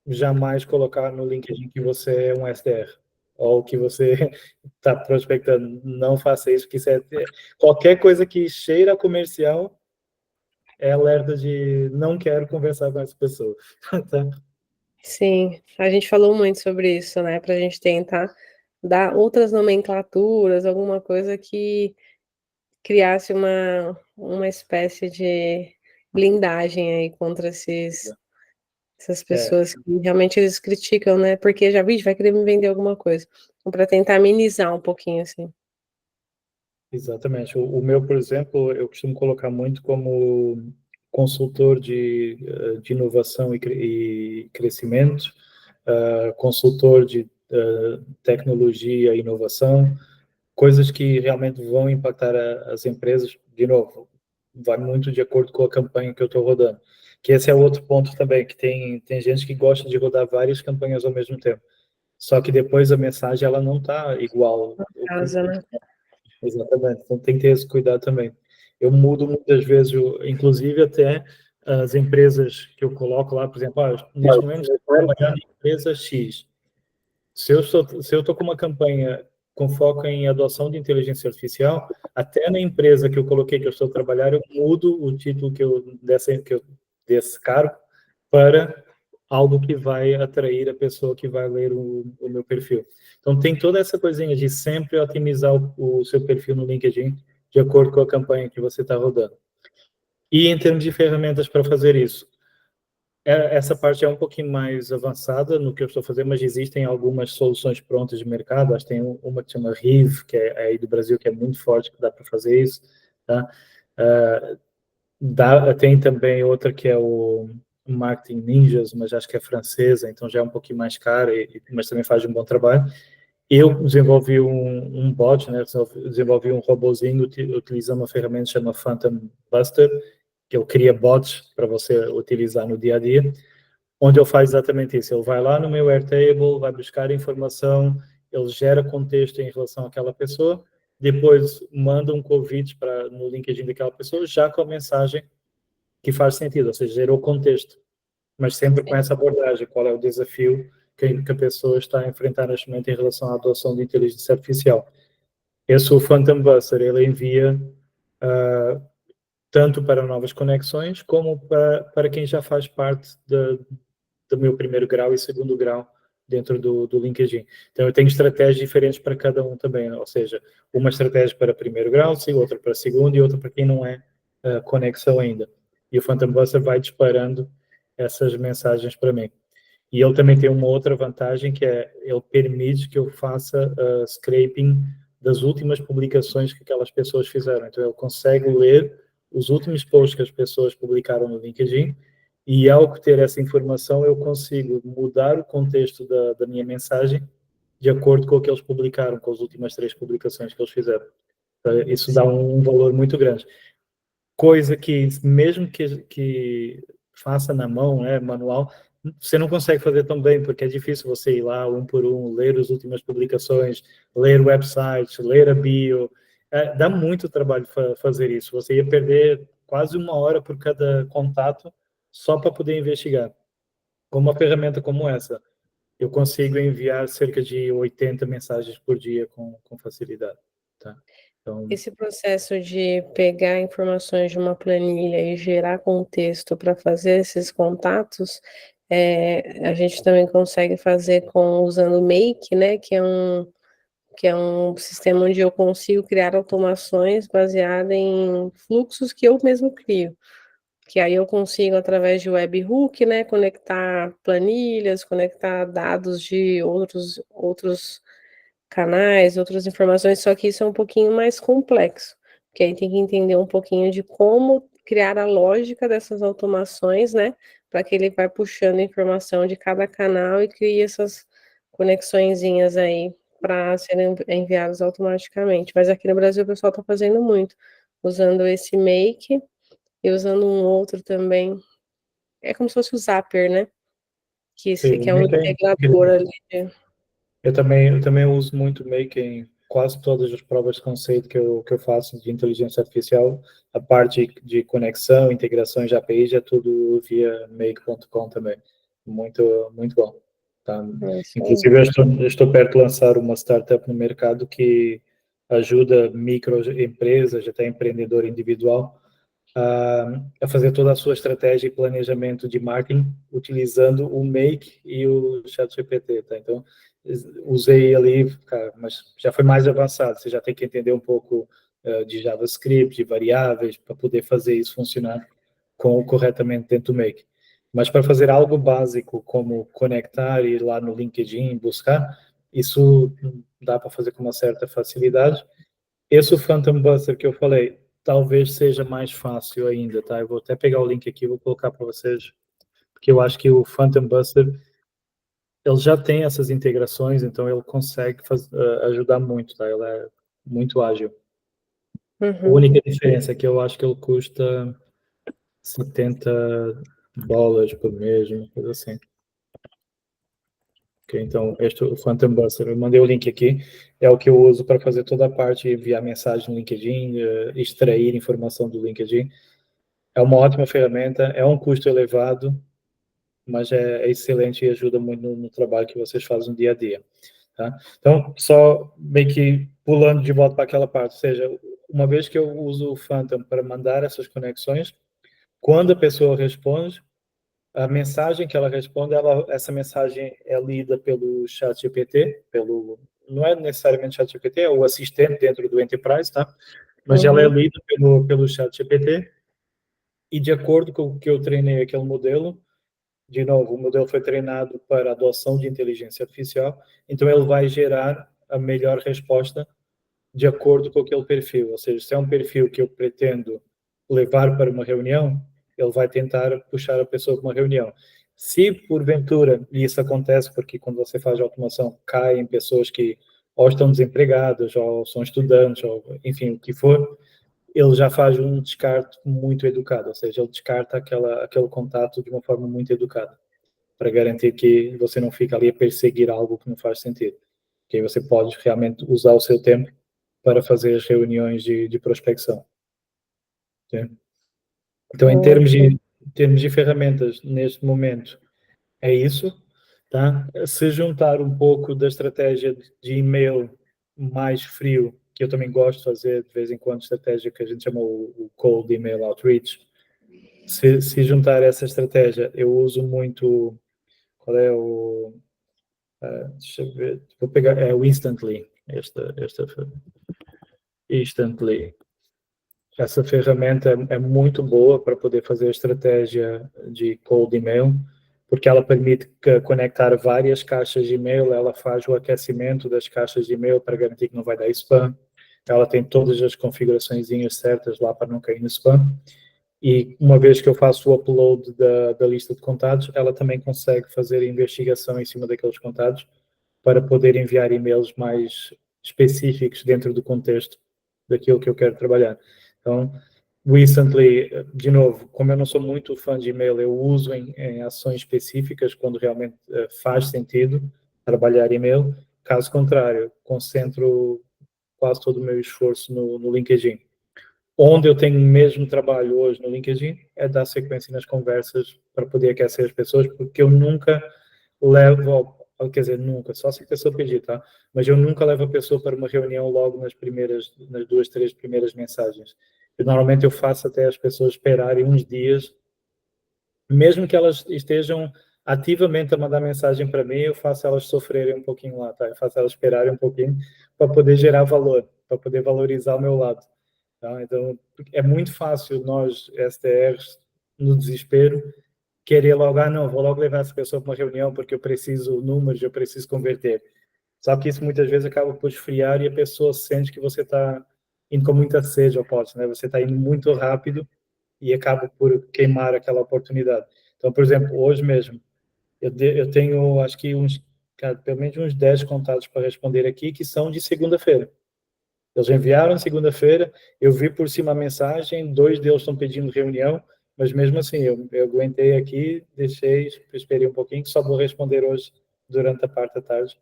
jamais colocar no LinkedIn que você é um SDR ou que você está prospectando. Não faça isso, porque qualquer coisa que cheira comercial é alerta de não quero conversar com essa pessoa. Tá? Sim, a gente falou muito sobre isso, né? Para a gente tentar dar outras nomenclaturas, alguma coisa que criasse uma espécie de blindagem aí contra essas pessoas que realmente eles criticam, né? Porque já vi, vai querer me vender alguma coisa. Então, para tentar amenizar um pouquinho, assim. Exatamente. O meu, por exemplo, eu costumo colocar muito como consultor de inovação e crescimento, consultor de tecnologia e inovação, coisas que realmente vão impactar as empresas. De novo, vai muito de acordo com a campanha que eu estou rodando. Que esse é outro ponto também, que tem gente que gosta de rodar várias campanhas ao mesmo tempo. Só que depois a mensagem ela não está igual. Casa, né? Exatamente, então tem que ter esse cuidado também. Eu mudo muitas vezes, inclusive até as empresas que eu coloco lá, por exemplo, neste momento estou trabalhando em empresa X. Se eu estou com uma campanha com foco em adoção de inteligência artificial, até na empresa que eu coloquei que eu estou trabalhando, eu mudo o título desse cargo para algo que vai atrair a pessoa que vai ler o meu perfil. Então, tem toda essa coisinha de sempre otimizar o seu perfil no LinkedIn de acordo com a campanha que você está rodando. E em termos de ferramentas para fazer isso, essa parte é um pouquinho mais avançada no que eu estou fazendo, mas existem algumas soluções prontas de mercado. Acho que tem uma que chama Riv, que é aí do Brasil, que é muito forte, que dá para fazer isso. Tá? Tem também outra que é o Marketing Ninjas, mas acho que é francesa, então já é um pouquinho mais cara, mas também faz um bom trabalho. Eu desenvolvi um bot, né? Desenvolvi um robozinho utilizando uma ferramenta chamada Phantom Buster, que eu cria bots para você utilizar no dia a dia, onde ele faz exatamente isso. Ele vai lá no meu Airtable, vai buscar informação, ele gera contexto em relação àquela pessoa, depois manda um convite no LinkedIn daquela pessoa, já com a mensagem que faz sentido, ou seja, gerou contexto, mas sempre com essa abordagem, qual é o desafio que a pessoa está a enfrentar neste momento em relação à adoção de inteligência artificial. Esse o Phantom Buster, ele envia tanto para novas conexões, como para quem já faz parte do meu primeiro grau e segundo grau dentro do LinkedIn. Então, eu tenho estratégias diferentes para cada um também, ou seja, uma estratégia para primeiro grau, outra para segundo e outra para quem não é conexão ainda. E o Phantom Buster vai disparando essas mensagens para mim. E ele também tem uma outra vantagem, que é, ele permite que eu faça scraping das últimas publicações que aquelas pessoas fizeram. Então, ele consegue ler os últimos posts que as pessoas publicaram no LinkedIn, e ao ter essa informação, eu consigo mudar o contexto da minha mensagem de acordo com o que eles publicaram, com as últimas 3 publicações que eles fizeram. Isso dá um valor muito grande. Coisa que, mesmo que faça na mão, manual, você não consegue fazer tão bem, porque é difícil você ir lá, um por um, ler as últimas publicações, ler o website, ler a bio. Dá muito trabalho fazer isso. Você ia perder quase 1 hora por cada contato só para poder investigar. Com uma ferramenta como essa, eu consigo enviar cerca de 80 mensagens por dia com facilidade. Tá? Então, esse processo de pegar informações de uma planilha e gerar contexto para fazer esses contatos, a gente também consegue fazer usando o Make, né, que é um sistema onde eu consigo criar automações baseadas em fluxos que eu mesmo crio. Que aí eu consigo, através de webhook, né, conectar planilhas, conectar dados de outros canais, outras informações, só que isso é um pouquinho mais complexo, porque aí tem que entender um pouquinho de como criar a lógica dessas automações, né, para que ele vai puxando informação de cada canal e crie essas conexõezinhas aí para serem enviadas automaticamente. Mas aqui no Brasil o pessoal está fazendo muito, usando esse Make e usando um outro também, é como se fosse o Zapier, né, sim, que é um integrador ali de... eu também uso muito o Make em quase todas as provas de conceito que eu faço de inteligência artificial. A parte de conexão, integração de APIs é tudo via make.com também. Muito, muito bom. Tá? Inclusive, eu estou perto de lançar uma startup no mercado que ajuda microempresas, até empreendedor individual, a fazer toda a sua estratégia e planejamento de marketing utilizando o Make e o ChatGPT, tá? Então, usei ali, cara, mas já foi mais avançado, você já tem que entender um pouco de JavaScript, de variáveis, para poder fazer isso funcionar corretamente dentro do Make. Mas para fazer algo básico, como conectar e ir lá no LinkedIn, buscar, isso dá para fazer com uma certa facilidade. Esse Phantom Buster que eu falei, talvez seja mais fácil ainda, tá? Eu vou até pegar o link aqui e vou colocar para vocês, porque eu acho que o Phantom Buster, ele já tem essas integrações, então ele consegue ajudar muito, tá? Ele é muito ágil. A Uhum. única diferença é que eu acho que ele custa $70 por mês, uma coisa assim. Okay, então, este é o Phantom Buster. Eu mandei o link aqui. É o que eu uso para fazer toda a parte, enviar mensagem no LinkedIn, extrair informação do LinkedIn. É uma ótima ferramenta, é um custo elevado, mas é excelente e ajuda muito no trabalho que vocês fazem no dia a dia. Tá? Então, só meio que pulando de volta para aquela parte, ou seja, uma vez que eu uso o Phantom para mandar essas conexões, quando a pessoa responde, a mensagem que ela responde, essa mensagem é lida pelo ChatGPT, não é necessariamente ChatGPT, é o assistente dentro do Enterprise, tá? Mas ela é lida pelo ChatGPT, e de acordo com o que eu treinei aquele modelo, de novo, o modelo foi treinado para adoção de inteligência artificial, então ele vai gerar a melhor resposta de acordo com aquele perfil. Ou seja, se é um perfil que eu pretendo levar para uma reunião, ele vai tentar puxar a pessoa para uma reunião. Se, porventura, e isso acontece porque quando você faz automação, caem pessoas que ou estão desempregadas, ou são estudantes, ou enfim, o que for, ele já faz um descarte muito educado, ou seja, ele descarta aquele contato de uma forma muito educada, para garantir que você não fica ali a perseguir algo que não faz sentido. Que aí você pode realmente usar o seu tempo para fazer as reuniões de prospecção. Okay? Então, em termos de ferramentas, neste momento, é isso. Tá? Se juntar um pouco da estratégia de e-mail mais frio, que eu também gosto de fazer de vez em quando, estratégia que a gente chama o cold email outreach, se juntar essa estratégia, eu uso muito, qual é o, deixa eu ver, vou pegar, é o Instantly, esta Instantly. Essa ferramenta é muito boa para poder fazer a estratégia de cold email, porque ela permite conectar várias caixas de e-mail, ela faz o aquecimento das caixas de e-mail para garantir que não vai dar spam, ela tem todas as configurações certas lá para não cair no spam, e uma vez que eu faço o upload da lista de contatos, ela também consegue fazer a investigação em cima daqueles contatos para poder enviar e-mails mais específicos dentro do contexto daquilo que eu quero trabalhar. Então, recently, de novo, como eu não sou muito fã de e-mail, eu uso em ações específicas quando realmente faz sentido trabalhar e-mail. Caso contrário, concentro quase todo o meu esforço no LinkedIn. Onde eu tenho mesmo trabalho hoje no LinkedIn é dar sequência nas conversas para poder aquecer as pessoas, porque eu nunca levo, quer dizer, nunca, só se a pessoa pedir, tá? Mas eu nunca levo a pessoa para uma reunião logo nas 2, 3 primeiras mensagens. Normalmente eu faço até as pessoas esperarem uns dias, mesmo que elas estejam ativamente a mandar mensagem para mim, eu faço elas sofrerem um pouquinho lá, tá? Eu faço elas esperarem um pouquinho para poder gerar valor, para poder valorizar o meu lado. Tá? Então, é muito fácil nós, SDRs, no desespero, querer logo, não, vou logo levar essa pessoa para uma reunião porque eu preciso números, eu preciso converter. Só que isso muitas vezes acaba por esfriar e a pessoa sente que você está indo com muita sede ao pote, né? Você está indo muito rápido e acaba por queimar aquela oportunidade. Então, por exemplo, hoje mesmo, eu tenho, acho que cara, pelo menos uns 10 contatos para responder aqui que são de segunda-feira. Eles enviaram segunda-feira, eu vi por cima a mensagem, 2 deles estão pedindo reunião, mas mesmo assim, eu aguentei aqui, esperei um pouquinho, que só vou responder hoje durante a parte da tarde,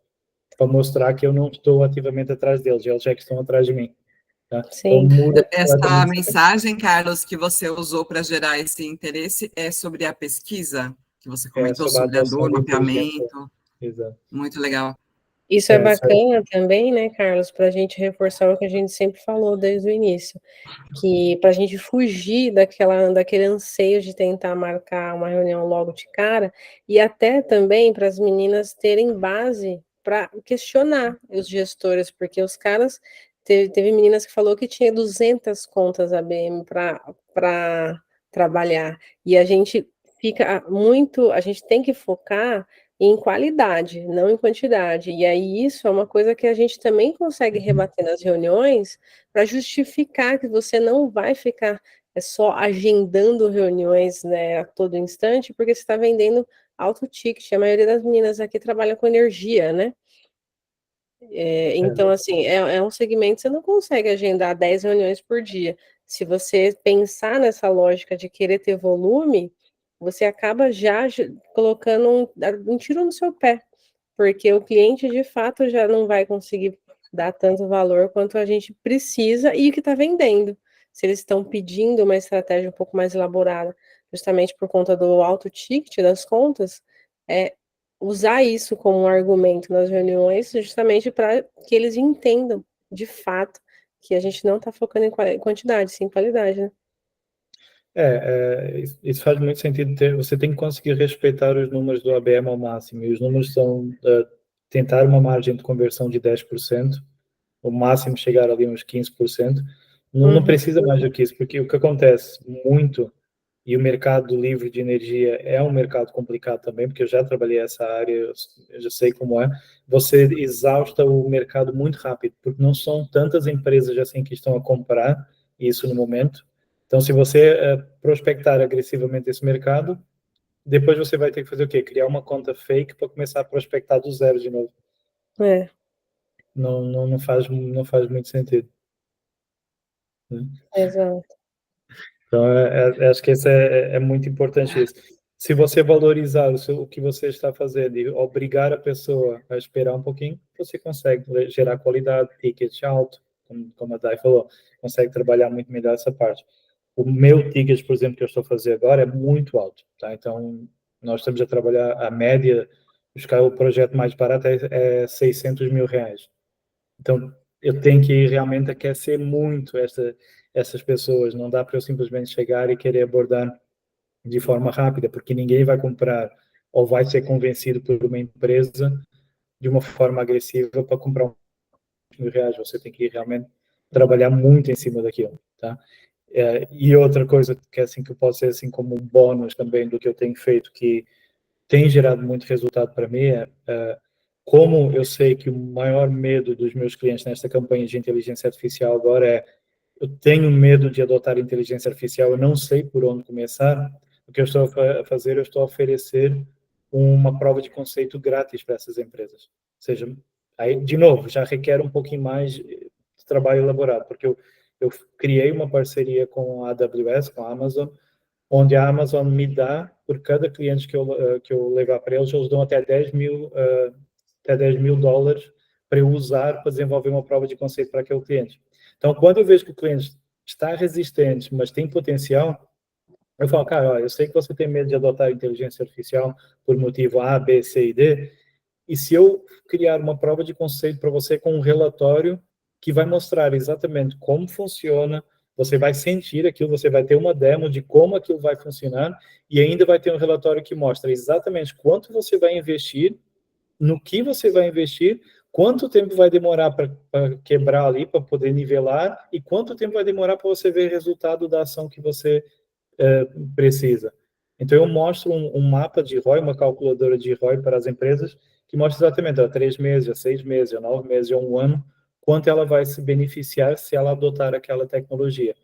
para mostrar que eu não estou ativamente atrás deles, eles é que estão atrás de mim. Tá? Então, Sim. muda Essa completamente. mensagem, Carlos, que você usou para gerar esse interesse é sobre a pesquisa que você comentou Sobre a sobre a adoção dor, de inteligência. mapeamento. Exato. Muito legal. Isso é bacana também, né, Carlos, para a gente reforçar o que a gente sempre falou desde o início, que para a gente fugir daquele anseio de tentar marcar uma reunião logo de cara, e até também para as meninas terem base para questionar os gestores, porque os caras, teve meninas que falou que tinha 200 contas ABM para trabalhar, e a gente a gente tem que focar em qualidade, não em quantidade. E aí isso é uma coisa que a gente também consegue rebater nas reuniões para justificar que você não vai ficar só agendando reuniões, né, a todo instante, porque você está vendendo alto ticket. A maioria das meninas aqui trabalha com energia, né? Então, assim, é um segmento que você não consegue agendar 10 reuniões por dia. Se você pensar nessa lógica de querer ter volume, você acaba já colocando um tiro no seu pé, porque o cliente, de fato, já não vai conseguir dar tanto valor quanto a gente precisa e o que está vendendo. Se eles estão pedindo uma estratégia um pouco mais elaborada, justamente por conta do alto ticket das contas, usar isso como um argumento nas reuniões, justamente para que eles entendam, de fato, que a gente não está focando em quantidade, sim em qualidade, né? Isso faz muito sentido. Você tem que conseguir respeitar os números do ABM ao máximo, e os números são tentar uma margem de conversão de 10%, o máximo chegar ali uns 15%. Não precisa mais do que isso, porque o que acontece muito, e o mercado livre de energia é um mercado complicado também, porque eu já trabalhei essa área, eu já sei como é, você exausta o mercado muito rápido, porque não são tantas empresas assim que estão a comprar isso no momento. Então, se você prospectar agressivamente esse mercado, depois você vai ter que fazer o quê? Criar uma conta fake para começar a prospectar do zero de novo. Não faz muito sentido. Exato. Então, acho que isso é muito importante isso. Se você valorizar o que você está fazendo e obrigar a pessoa a esperar um pouquinho, você consegue gerar qualidade, ticket alto, como a Dai falou, consegue trabalhar muito melhor essa parte. O meu ticket, por exemplo, que eu estou a fazer agora é muito alto, tá? Então, nós estamos a trabalhar a média, buscar o projeto mais barato é 600 mil reais. Então, eu tenho que realmente aquecer muito essas pessoas. Não dá para eu simplesmente chegar e querer abordar de forma rápida, porque ninguém vai comprar ou vai ser convencido por uma empresa de uma forma agressiva para comprar R$ 1.000. Você tem que realmente trabalhar muito em cima daquilo, tá? E outra coisa que assim que eu posso ser assim como um bônus também do que eu tenho feito, que tem gerado muito resultado para mim, como eu sei que o maior medo dos meus clientes nesta campanha de inteligência artificial agora eu tenho medo de adotar inteligência artificial, eu não sei por onde começar. O que eu estou a fazer, eu estou a oferecer uma prova de conceito grátis para essas empresas. Ou seja, aí, de novo, já requer um pouquinho mais de trabalho elaborado, porque eu criei uma parceria com a AWS, com a Amazon, onde a Amazon me dá, por cada cliente que eu levar para eles dão até 10 mil, até 10 mil dólares para eu usar para desenvolver uma prova de conceito para aquele cliente. Então, quando eu vejo que o cliente está resistente, mas tem potencial, eu falo, cara, ó, eu sei que você tem medo de adotar a inteligência artificial por motivo A, B, C e D, e se eu criar uma prova de conceito para você com um relatório que vai mostrar exatamente como funciona, você vai sentir aquilo, você vai ter uma demo de como aquilo vai funcionar e ainda vai ter um relatório que mostra exatamente quanto você vai investir, no que você vai investir, quanto tempo vai demorar para quebrar ali, para poder nivelar e quanto tempo vai demorar para você ver o resultado da ação que você precisa. Então, eu mostro um mapa de ROI, uma calculadora de ROI para as empresas, que mostra exatamente a 3 meses, a 6 meses, a 9 meses, a 1 ano, quanto ela vai se beneficiar se ela adotar aquela tecnologia.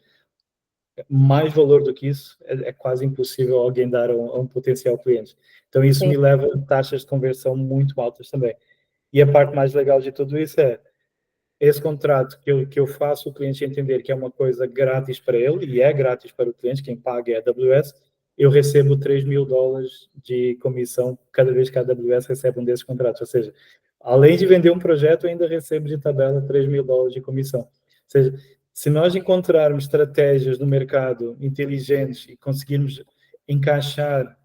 Mais valor do que isso, é quase impossível alguém dar a um potencial cliente. Então, isso Sim. me leva a taxas de conversão muito altas também. E a parte mais legal de tudo isso é esse contrato que eu faço o cliente entender que é uma coisa grátis para ele, e é grátis para o cliente, quem paga é a AWS, eu recebo 3 mil dólares de comissão cada vez que a AWS recebe um desses contratos. Ou seja, além de vender um projeto, eu ainda recebo de tabela 3 mil dólares de comissão. Ou seja, se nós encontrarmos estratégias no mercado inteligentes e conseguirmos encaixar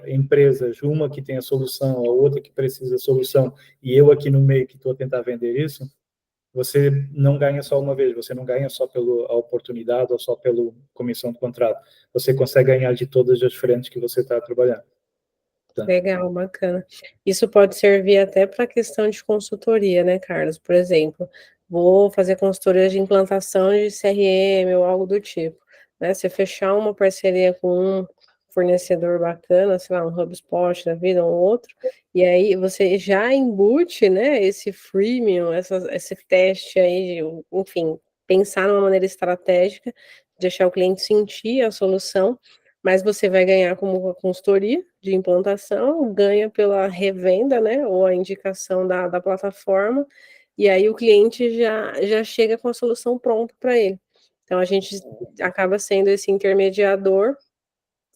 empresas, uma que tem a solução, a outra que precisa da solução, e eu aqui no meio que estou a tentar vender isso, você não ganha só uma vez, você não ganha só pela oportunidade ou só pela comissão de contrato. Você consegue ganhar de todas as frentes que você está trabalhando. Tá? Legal, bacana. Isso pode servir até para a questão de consultoria, né, Carlos? Por exemplo, vou fazer consultoria de implantação de CRM ou algo do tipo, né? Você fechar uma parceria com um fornecedor bacana, sei lá, um HubSpot da vida, um outro, e aí você já embute, né, esse freemium, esse teste aí, enfim, pensar numa maneira estratégica, deixar o cliente sentir a solução, mas você vai ganhar como consultoria de implantação, ganha pela revenda, né, ou a indicação da plataforma, e aí o cliente já chega com a solução pronta para ele. Então, a gente acaba sendo esse intermediador,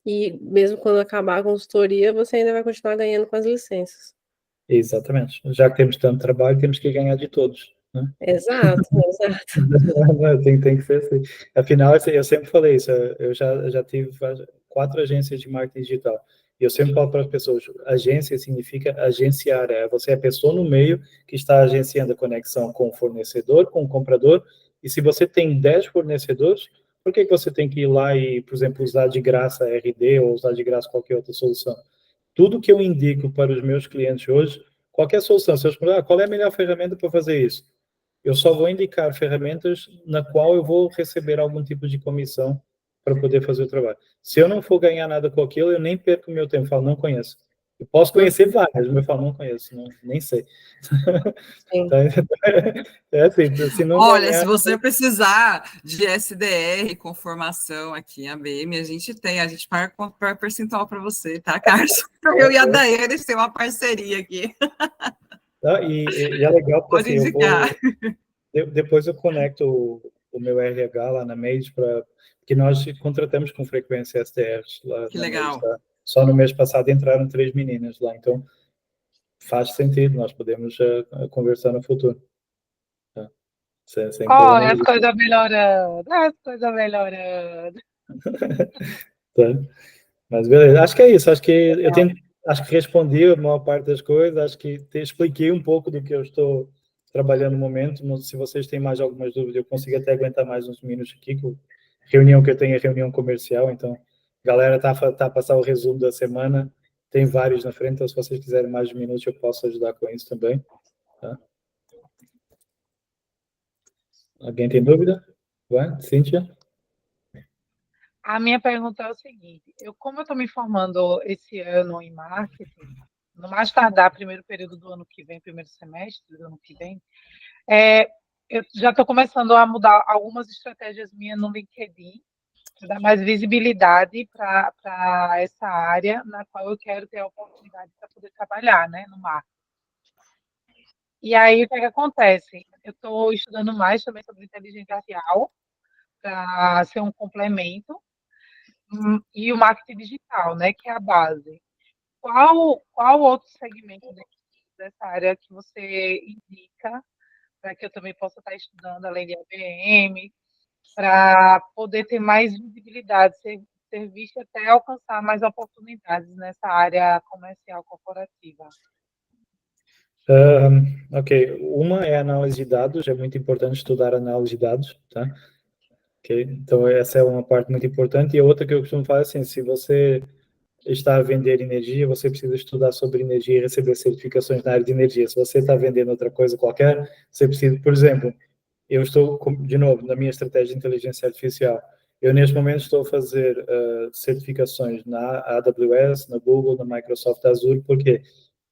e mesmo quando acabar a consultoria, você ainda vai continuar ganhando com as licenças. Exatamente. Já que temos tanto trabalho, temos que ganhar de todos. Né? Exato, exato. Tem que ser assim. Afinal, eu sempre falei isso. Eu já tive 4 agências de marketing digital. E eu sempre falo para as pessoas, agência significa agenciar. Você é a pessoa no meio que está agenciando a conexão com o fornecedor, com o comprador. E se você tem 10 fornecedores, por que você tem que ir lá e, por exemplo, usar de graça RD ou usar de graça qualquer outra solução? Tudo que eu indico para os meus clientes hoje, qualquer solução, se eu perguntar qual é a melhor ferramenta para fazer isso, eu só vou indicar ferramentas na qual eu vou receber algum tipo de comissão para poder fazer o trabalho. Se eu não for ganhar nada com aquilo, eu nem perco o meu tempo. Eu falo, não conheço. Eu posso conhecer várias, mas eu falo, não conheço, nem sei. Sim. É assim, se não Olha, ganhar... se você precisar de SDR com formação aqui em ABM, a gente paga percentual para você, tá, Carlos? Eu e a Daiane ter uma parceria aqui. E é legal porque Pode assim, indicar. depois eu conecto o meu RH lá na Made, porque nós contratamos com frequência SDRs lá Que na Made. legal. Tá? Só no mês passado entraram 3 meninas lá, então faz sentido, nós podemos conversar no futuro. Tá? Sem problema Olha as nenhum. coisas melhorando, as coisas melhorando. Tá? Mas beleza, acho que é isso, acho que respondi a maior parte das coisas, acho que te expliquei um pouco do que eu estou trabalhando no momento. Se vocês têm mais algumas dúvidas, eu consigo até aguentar mais uns minutos aqui, que a reunião que eu tenho é reunião comercial, então a galera tá a passar o resumo da semana, tem vários na frente, então se vocês quiserem mais minutos eu posso ajudar com isso também. Tá? Alguém tem dúvida? Vai, Cíntia? A minha pergunta é o seguinte: como eu estou me formando esse ano em marketing, no mais tardar, primeiro período do ano que vem, primeiro semestre do ano que vem, eu já estou começando a mudar algumas estratégias minhas no LinkedIn, para dar mais visibilidade para essa área na qual eu quero ter a oportunidade para poder trabalhar, né, no marketing. E aí, o que acontece? Eu estou estudando mais também sobre inteligência artificial, para ser um complemento, e o marketing digital, né, que é a base. Qual outro segmento dessa área que você indica para que eu também possa estar estudando, além de ABM, para poder ter mais visibilidade, ser vista até alcançar mais oportunidades nessa área comercial corporativa? Ok, uma é análise de dados, é muito importante estudar análise de dados, tá? Ok, então essa é uma parte muito importante, e a outra que eu costumo falar é assim, se você está a vender energia, você precisa estudar sobre energia e receber certificações na área de energia. Se você está vendendo outra coisa qualquer, você precisa, por exemplo, eu estou, de novo, na minha estratégia de inteligência artificial, eu neste momento estou a fazer certificações na AWS, na Google, na Microsoft Azure, porque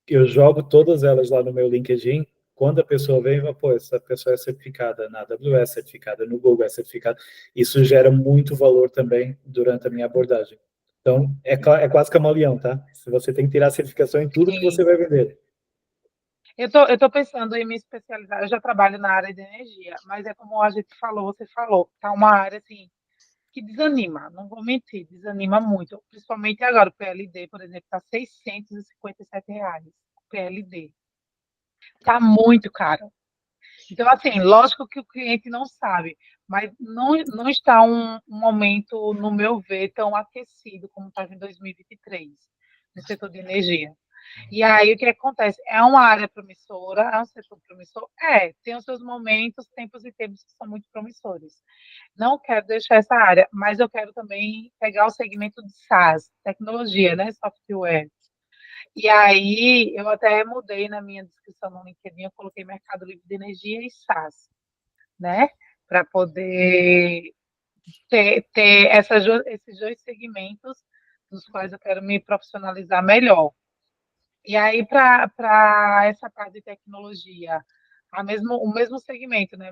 eu jogo todas elas lá no meu LinkedIn. Quando a pessoa vem, pô, essa pessoa é certificada na AWS, certificada no Google, é certificada. Isso gera muito valor também durante a minha abordagem. Então, é quase camaleão, tá? Se você tem que tirar certificação em tudo que você Sim. vai vender. Eu tô pensando em me especializar. Eu já trabalho na área de energia, mas é como a gente falou, você falou, tá uma área assim que desanima, não vou mentir, desanima muito. Principalmente agora, o PLD, por exemplo, está R$ 657. O PLD. Tá muito caro. Então, assim, lógico que o cliente não sabe, mas não está um momento, no meu ver, tão aquecido como estava em 2023, no setor de energia. E aí, o que acontece? É uma área promissora, é um setor promissor? Tem os seus momentos, tempos e tempos que são muito promissores. Não quero deixar essa área, mas eu quero também pegar o segmento de SaaS, tecnologia, né, software. E aí, eu até mudei na minha descrição no LinkedIn, eu coloquei Mercado Livre de Energia e SaaS, né? Para poder ter esses dois segmentos nos quais eu quero me profissionalizar melhor. E aí, para essa parte de tecnologia, o mesmo segmento, né? A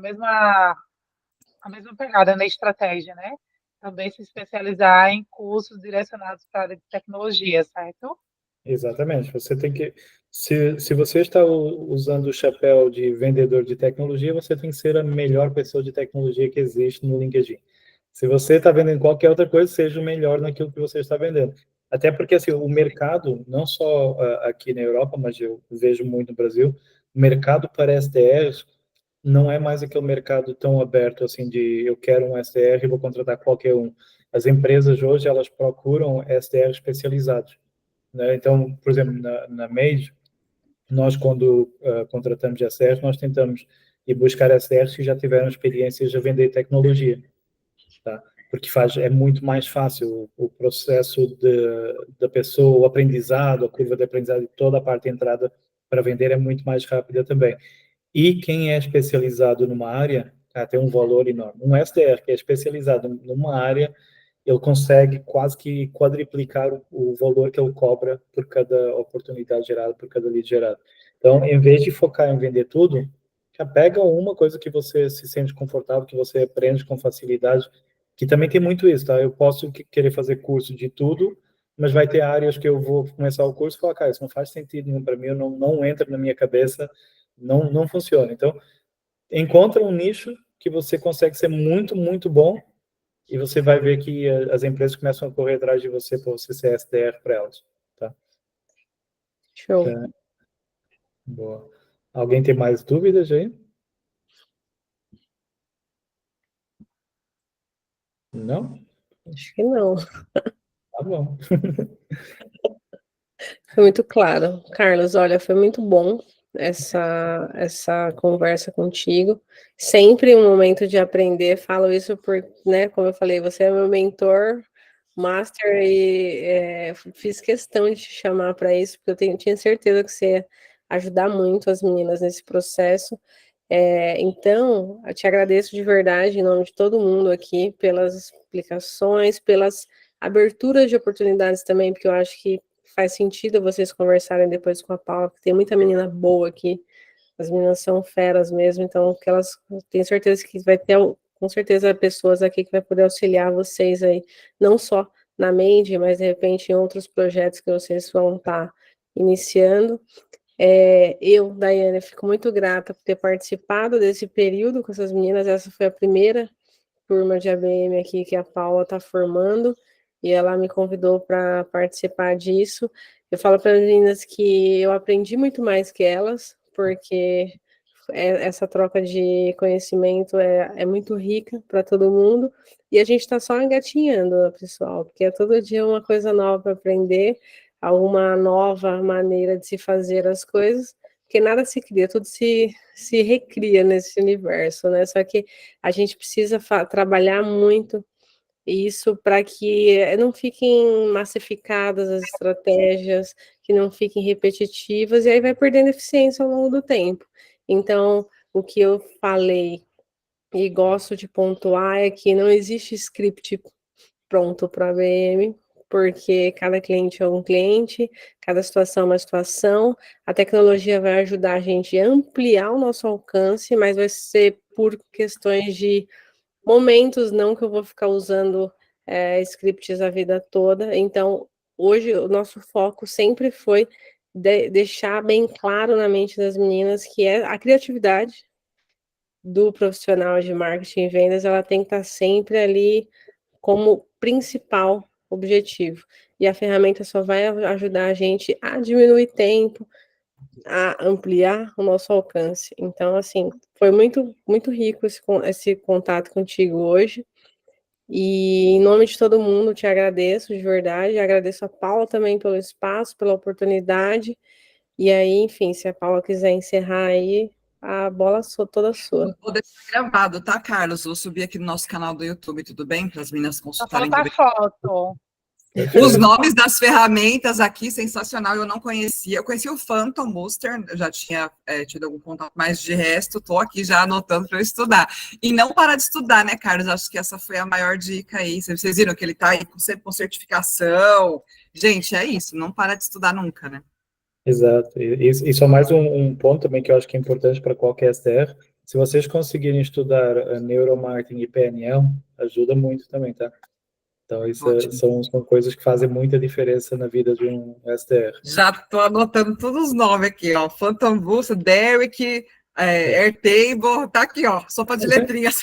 mesma pegada na estratégia, né? Também se especializar em cursos direcionados para a área de tecnologia, certo? Exatamente. Você tem que, se você está usando o chapéu de vendedor de tecnologia, você tem que ser a melhor pessoa de tecnologia que existe no LinkedIn. Se você está vendendo qualquer outra coisa, seja o melhor naquilo que você está vendendo. Até porque assim, o mercado, não só aqui na Europa, mas eu vejo muito no Brasil, o mercado para SDRs não é mais aquele mercado tão aberto assim de eu quero um SDR e vou contratar qualquer um. As empresas hoje, elas procuram SDR especializados, né? Então, por exemplo, na Mage, nós quando contratamos SDRs, nós tentamos ir buscar SDRs que já tiveram experiências a vender tecnologia, tá? Porque é muito mais fácil o processo da pessoa, o aprendizado, a curva de aprendizado e toda a parte de entrada para vender é muito mais rápida também. E quem é especializado numa área, tem um valor enorme. Um SDR que é especializado numa área, ele consegue quase que quadriplicar o valor que ele cobra por cada oportunidade gerada, por cada lead gerado. Então, em vez de focar em vender tudo, já pega uma coisa que você se sente confortável, que você aprende com facilidade, que também tem muito isso, tá? Eu posso querer fazer curso de tudo, mas vai ter áreas que eu vou começar o curso e falar, cara, isso não faz sentido nenhum para mim, não entra na minha cabeça, não funciona. Então, encontra um nicho que você consegue ser muito, muito bom e você vai ver que as empresas começam a correr atrás de você para você ser SDR para elas, tá? Show. Boa. Alguém tem mais dúvidas aí? Não? Acho que não. Tá bom. Foi muito claro. Carlos, olha, foi muito bom essa conversa contigo. Sempre um momento de aprender. Falo isso por, né, como eu falei, você é meu mentor, master, e fiz questão de te chamar para isso, porque tinha certeza que você ia ajudar muito as meninas nesse processo. Então, eu te agradeço de verdade, em nome de todo mundo aqui, pelas explicações, pelas aberturas de oportunidades também, porque eu acho que faz sentido vocês conversarem depois com a Paula, porque tem muita menina boa aqui, as meninas são feras mesmo, então que elas, tenho certeza que vai ter, com certeza, pessoas aqui que vai poder auxiliar vocês aí, não só na Made, mas de repente em outros projetos que vocês vão estar iniciando. Eu, Daiane, fico muito grata por ter participado desse período com essas meninas. Essa foi a primeira turma de ABM aqui que a Paula está formando, e ela me convidou para participar disso. Eu falo para as meninas que eu aprendi muito mais que elas, porque essa troca de conhecimento é muito rica para todo mundo, e a gente está só engatinhando, pessoal, porque é todo dia uma coisa nova para aprender, alguma nova maneira de se fazer as coisas, porque nada se cria, tudo se recria nesse universo, né? Só que a gente precisa trabalhar muito isso para que não fiquem massificadas as estratégias, que não fiquem repetitivas, e aí vai perdendo eficiência ao longo do tempo. Então, o que eu falei e gosto de pontuar é que não existe script pronto para a ABM, porque cada cliente é um cliente, cada situação é uma situação. A tecnologia vai ajudar a gente a ampliar o nosso alcance, mas vai ser por questões de momentos, não que eu vou ficar usando scripts a vida toda. Então, hoje, o nosso foco sempre foi deixar bem claro na mente das meninas que a criatividade do profissional de marketing e vendas, ela tem que estar sempre ali como principal objetivo. E a ferramenta só vai ajudar a gente a diminuir tempo, a ampliar o nosso alcance. Então, assim, foi muito, muito rico esse contato contigo hoje. E em nome de todo mundo, te agradeço de verdade. Agradeço a Paula também pelo espaço, pela oportunidade. E aí, enfim, se a Paula quiser encerrar aí, a bola toda sua. Vou deixar gravado, tá, Carlos? Vou subir aqui no nosso canal do YouTube, tudo bem? Para as meninas Só consultarem. falta a foto. Os nomes das ferramentas aqui, sensacional, eu não conhecia. Eu conhecia o Phantom Booster, eu já tinha tido algum contato, mas de resto, estou aqui já anotando para eu estudar. E não parar de estudar, né, Carlos? Acho que essa foi a maior dica aí. Vocês viram que ele está aí sempre com certificação. Gente, é isso, não parar de estudar nunca, né? Exato. E só mais um ponto também que eu acho que é importante para qualquer SDR. Se vocês conseguirem estudar neuromarketing e PNL, ajuda muito também, tá? Então, isso são coisas que fazem muita diferença na vida de um SDR. Já estou anotando todos os nomes aqui, ó. Phantom Boost, Derrick, Airtable, tá aqui, ó. Sopa de letrinhas.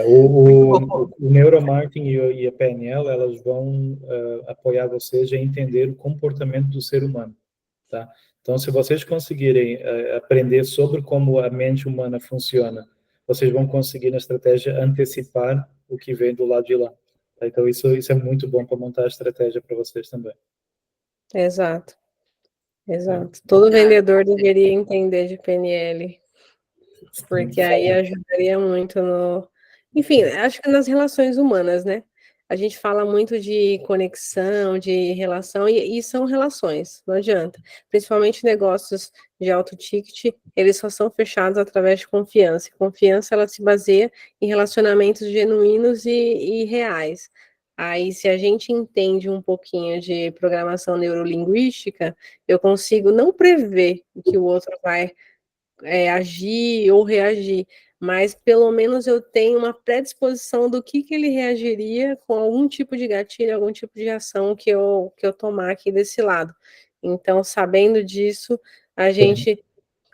O neuromarketing e a PNL, elas vão apoiar vocês a entender o comportamento do ser humano, tá? Então, se vocês conseguirem aprender sobre como a mente humana funciona, vocês vão conseguir, na estratégia, antecipar o que vem do lado de lá. Tá? Então, isso é muito bom para montar a estratégia para vocês também. Exato. Todo vendedor deveria entender de PNL, porque aí ajudaria muito no... Enfim, acho que nas relações humanas, né? A gente fala muito de conexão, de relação, e são relações, não adianta. Principalmente negócios de alto ticket, eles só são fechados através de confiança. E confiança, ela se baseia em relacionamentos genuínos e reais. Aí, se a gente entende um pouquinho de programação neurolinguística, eu consigo não prever o que o outro vai agir ou reagir, mas pelo menos eu tenho uma predisposição do que ele reagiria com algum tipo de gatilho, algum tipo de ação que eu tomar aqui desse lado. Então, sabendo disso, a gente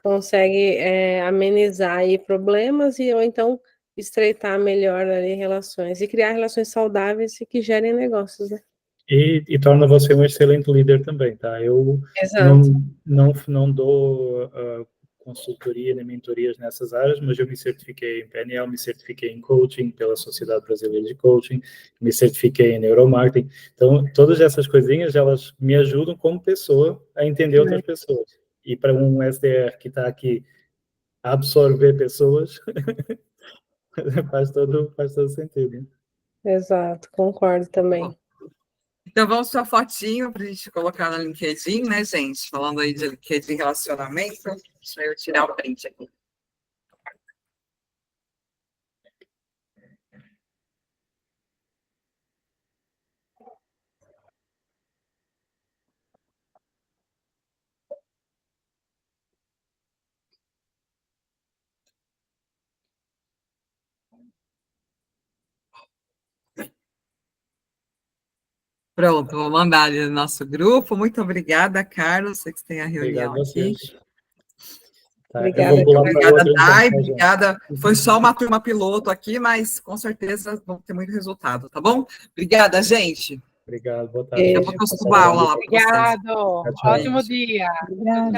consegue amenizar aí problemas ou então estreitar melhor ali relações e criar relações saudáveis e que gerem negócios, né? E torna você um excelente líder também, tá? Eu não dou consultoria nem mentorias nessas áreas, mas eu me certifiquei em PNL, me certifiquei em coaching pela Sociedade Brasileira de Coaching, me certifiquei em neuromarketing. Então, todas essas coisinhas, elas me ajudam como pessoa a entender outras pessoas. E para um SDR que está aqui a absorver pessoas, faz todo sentido. Exato, concordo também. Então, vamos para a fotinho para a gente colocar no LinkedIn, né, gente? Falando aí de LinkedIn relacionamento. Deixa eu tirar o print aqui. Pronto, vou mandar ali no nosso grupo. Muito obrigada, Carlos. Sei que tem a reunião Obrigado a aqui. vocês. Tá, Obrigada, eu vou pular para Obrigada, outra, então, Dai. tá, gente? Obrigada. Foi só uma turma piloto aqui, mas com certeza vamos ter muito resultado, tá bom? Obrigada, gente. Obrigado, boa tarde. Daqui a Beijo. pouco eu subo a aula lá para vocês. Obrigado. Tchau, tchau. Ótimo dia. Obrigada.